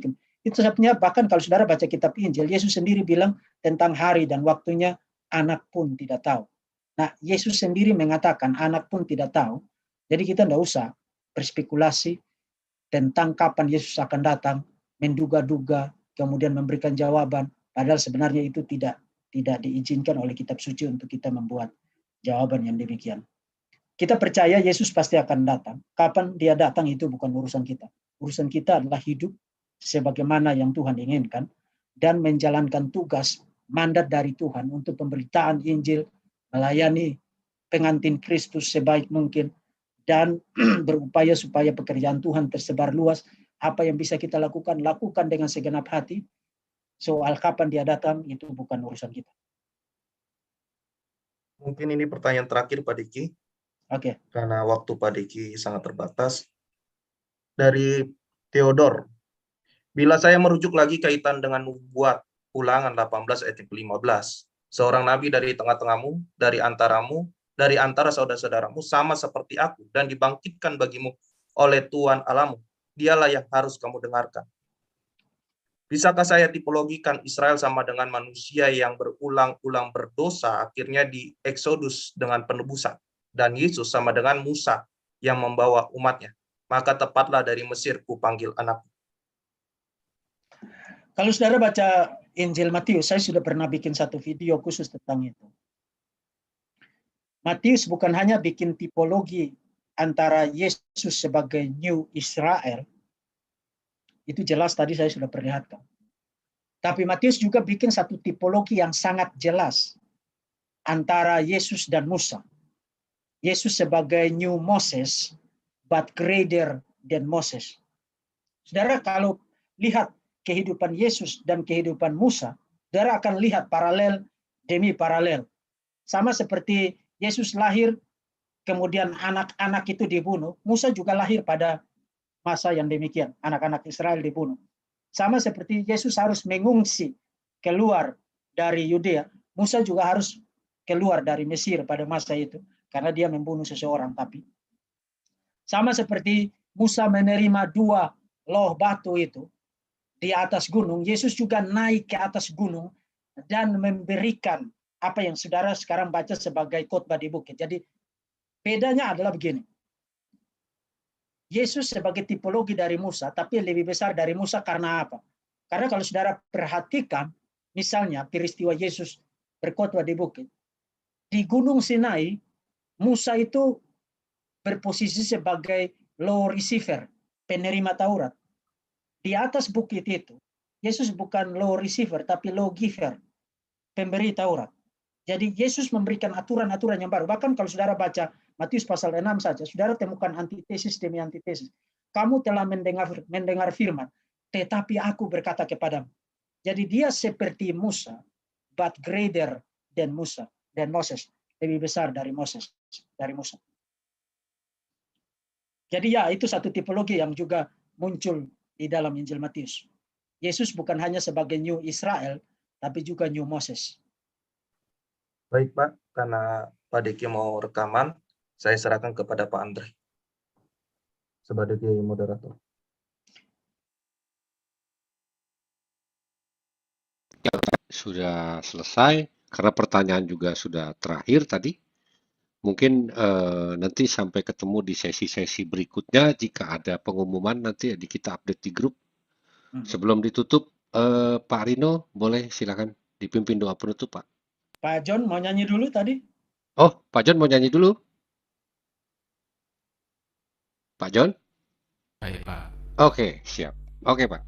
Itu sebabnya bahkan kalau saudara baca kitab Injil, Yesus sendiri bilang tentang hari dan waktunya anak pun tidak tahu. Nah, Yesus sendiri mengatakan anak pun tidak tahu. Jadi kita tidak usah berspekulasi tentang kapan Yesus akan datang, menduga-duga, kemudian memberikan jawaban. Padahal sebenarnya itu tidak diizinkan oleh kitab suci untuk kita membuat jawaban yang demikian. Kita percaya Yesus pasti akan datang. Kapan dia datang itu bukan urusan kita. Urusan kita adalah hidup sebagaimana yang Tuhan inginkan dan menjalankan tugas mandat dari Tuhan untuk pemberitaan Injil, melayani pengantin Kristus sebaik mungkin dan berupaya supaya pekerjaan Tuhan tersebar luas. Apa yang bisa kita lakukan dengan segenap hati. Soal kapan dia datang itu bukan urusan kita. Mungkin ini pertanyaan terakhir Pak Diki. Oke. Karena waktu Pak Diki sangat terbatas. Dari Theodor. Bila saya merujuk lagi kaitan dengan nubuat Ulangan 18 ayat 15. Seorang nabi dari tengah-tengahmu, dari antara saudara-saudaramu sama seperti aku dan dibangkitkan bagimu oleh Tuhan Allahmu. Dialah yang harus kamu dengarkan. Bisakah saya tipologikan Israel sama dengan manusia yang berulang-ulang berdosa akhirnya di Eksodus dengan penebusan, dan Yesus sama dengan Musa yang membawa umatnya? Maka tepatlah dari Mesir kupanggil anakku. Kalau saudara baca Injil Matius, saya sudah pernah bikin satu video khusus tentang itu. Matius bukan hanya bikin tipologi antara Yesus sebagai New Israel, itu jelas tadi saya sudah perlihatkan. Tapi Matius juga bikin satu tipologi yang sangat jelas antara Yesus dan Musa. Yesus sebagai New Moses, but greater than Moses. Saudara kalau lihat kehidupan Yesus dan kehidupan Musa, saudara akan lihat paralel demi paralel. Sama seperti Yesus lahir, kemudian anak-anak itu dibunuh, Musa juga lahir pada masa yang demikian, anak-anak Israel dibunuh. Sama seperti Yesus harus mengungsi keluar dari Yudea, Musa juga harus keluar dari Mesir pada masa itu, karena dia membunuh seseorang. Tapi sama seperti Musa menerima 2 loh batu itu di atas gunung, Yesus juga naik ke atas gunung dan memberikan apa yang saudara sekarang baca sebagai khotbah di bukit. Jadi bedanya adalah begini. Yesus sebagai tipologi dari Musa, tapi lebih besar dari Musa karena apa? Karena kalau saudara perhatikan, misalnya peristiwa Yesus berkhotbah di bukit, di Gunung Sinai, Musa itu berposisi sebagai law receiver, penerima Taurat. Di atas bukit itu, Yesus bukan law receiver, tapi law giver, pemberi Taurat. Jadi Yesus memberikan aturan-aturan yang baru. Bahkan kalau saudara baca Matius pasal 6 saja, saudara temukan antitesis demi antitesis. Kamu telah mendengar firman, tetapi aku berkata kepadamu. Jadi dia seperti Musa, but greater than Musa, dan Moses. Lebih besar dari Musa. Jadi ya, itu satu tipologi yang juga muncul di dalam Injil Matius. Yesus bukan hanya sebagai New Israel, tapi juga New Moses. Baik Pak, karena Pak Diki mau rekaman, saya serahkan kepada Pak Andre sebagai moderator. Sudah selesai, karena pertanyaan juga sudah terakhir tadi. Mungkin nanti sampai ketemu di sesi-sesi berikutnya. Jika ada pengumuman nanti kita update di grup. Sebelum ditutup, Pak Rino boleh silakan dipimpin doa penutup, Pak. Pak John mau nyanyi dulu tadi? Oh, Pak John mau nyanyi dulu? Pak John? Baik, Pak. Oke, siap. Oke, Pak.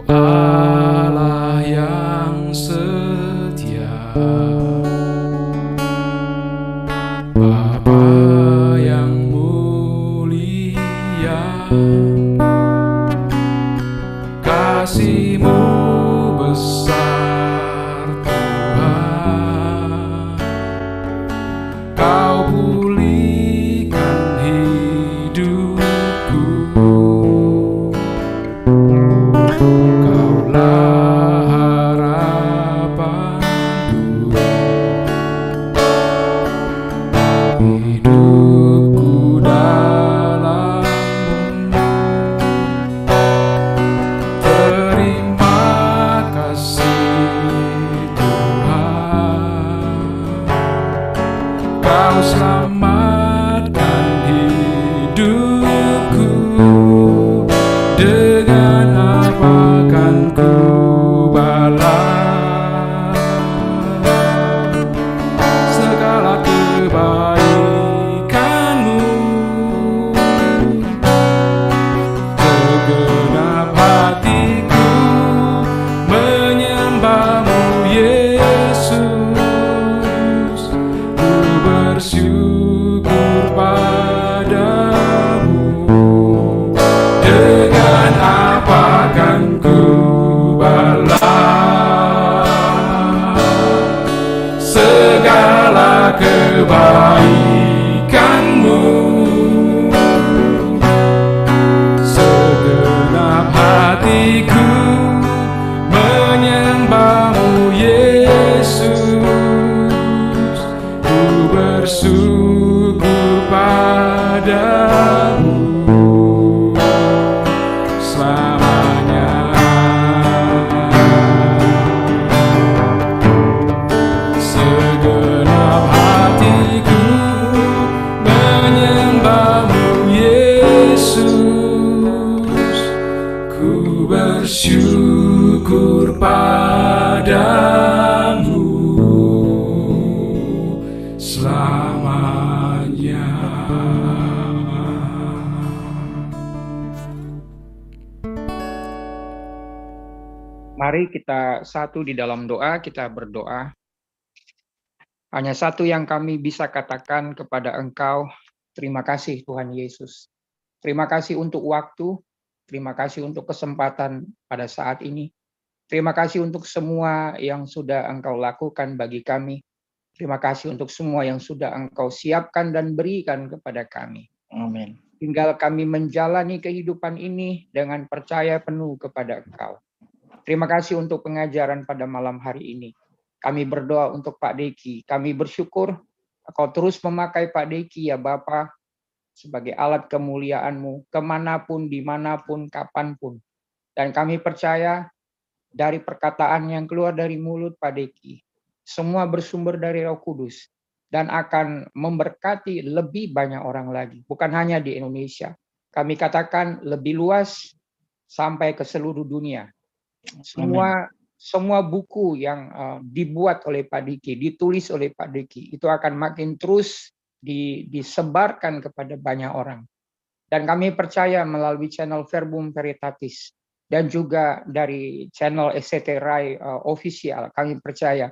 Kau Allah yang setia, Bapa yang mulia, kasih-Mu besar Tuhan. Kau pulihkan hidupku, Kaulah harapanku, hidupku dalam-Mu. Terima kasih Tuhan, Kau selamatkan hidupku. Dengan apa kan ku balas segala kebaikan-Mu? Segenap hatiku menyembah-Mu Yesus, ku bersyukur padamu. Dengan apa kan ku balas segala kebaikan-Mu? Segenap hatiku menyembah-Mu Yesus, ku bersyukur padamu selamanya. Segenap hatiku menyembah-Mu Yesus, ku bersyukur padamu selamanya. Mari kita satu di dalam doa, kita berdoa. Hanya satu yang kami bisa katakan kepada Engkau, terima kasih Tuhan Yesus. Terima kasih untuk waktu, terima kasih untuk kesempatan pada saat ini. Terima kasih untuk semua yang sudah Engkau lakukan bagi kami. Terima kasih untuk semua yang sudah Engkau siapkan dan berikan kepada kami. Amin. Tinggal kami menjalani kehidupan ini dengan percaya penuh kepada Engkau. Terima kasih untuk pengajaran pada malam hari ini. Kami berdoa untuk Pak Deki. Kami bersyukur Engkau terus memakai Pak Deki ya Bapa sebagai alat kemuliaan-Mu kemanapun, dimanapun, kapanpun. Dan kami percaya dari perkataan yang keluar dari mulut Pak Deki, semua bersumber dari Roh Kudus dan akan memberkati lebih banyak orang lagi. Bukan hanya di Indonesia. Kami katakan lebih luas sampai ke seluruh dunia. Semua buku yang dibuat oleh Pak Diki, ditulis oleh Pak Diki, itu akan makin terus disebarkan kepada banyak orang. Dan kami percaya melalui channel Verbum Veritatis dan juga dari channel SCT Rai official, kami percaya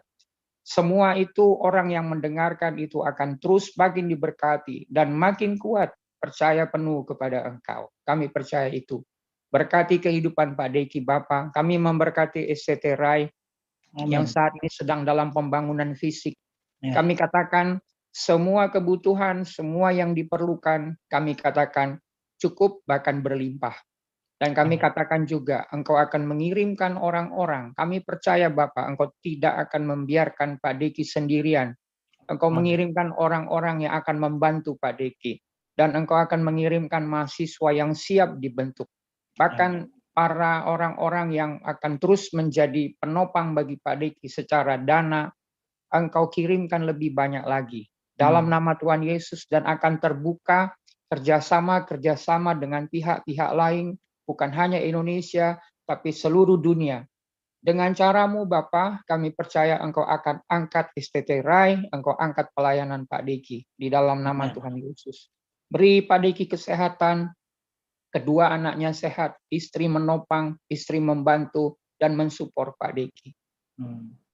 semua itu orang yang mendengarkan itu akan terus makin diberkati dan makin kuat percaya penuh kepada Engkau. Kami percaya itu. Berkati kehidupan Pak Deki Bapak. Kami memberkati SCT Rai yang Amin. saat ini sedang dalam pembangunan fisik. Ya. Kami katakan semua kebutuhan, semua yang diperlukan, kami katakan cukup bahkan berlimpah. Dan kami katakan juga, Engkau akan mengirimkan orang-orang. Kami percaya Bapak, Engkau tidak akan membiarkan Pak Deki sendirian. Engkau mengirimkan orang-orang yang akan membantu Pak Deki. Dan Engkau akan mengirimkan mahasiswa yang siap dibentuk. Bahkan para orang-orang yang akan terus menjadi penopang bagi Pak Deki secara dana, Engkau kirimkan lebih banyak lagi. Dalam nama Tuhan Yesus, dan akan terbuka kerjasama dengan pihak-pihak lain, bukan hanya Indonesia, tapi seluruh dunia. Dengan caramu Bapa, kami percaya Engkau akan angkat STT Rai, Engkau angkat pelayanan Pak Deki di dalam nama Tuhan Yesus. Beri Pak Deki kesehatan, kedua anaknya sehat, istri menopang, istri membantu, dan mensupport Pak Deki.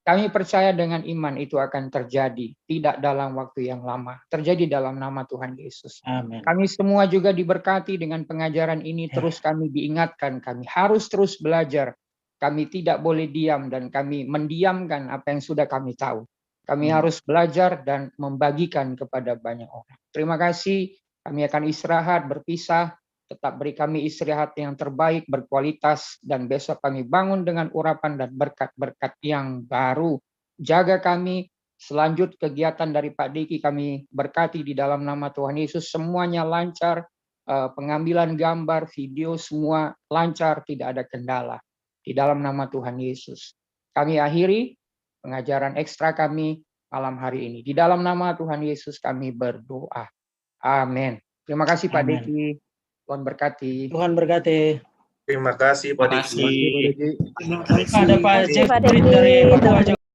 Kami percaya dengan iman itu akan terjadi, tidak dalam waktu yang lama, terjadi dalam nama Tuhan Yesus. Amin. Kami semua juga diberkati dengan pengajaran ini, terus kami diingatkan, kami harus terus belajar, kami tidak boleh diam, dan kami mendiamkan apa yang sudah kami tahu. Kami harus belajar dan membagikan kepada banyak orang. Terima kasih, kami akan istirahat, berpisah. Tetap beri kami istirahat yang terbaik, berkualitas, dan besok kami bangun dengan urapan dan berkat-berkat yang baru. Jaga kami, selanjut kegiatan dari Pak Deki kami berkati di dalam nama Tuhan Yesus, semuanya lancar, pengambilan gambar, video, semua lancar, tidak ada kendala. Di dalam nama Tuhan Yesus. Kami akhiri pengajaran ekstra kami malam hari ini. Di dalam nama Tuhan Yesus kami berdoa. Amin. Terima kasih Pak Deki. Tuhan berkati. Tuhan berkati. Terima kasih Pak Deki. Ada Pak Jeffrey dari Papua juga.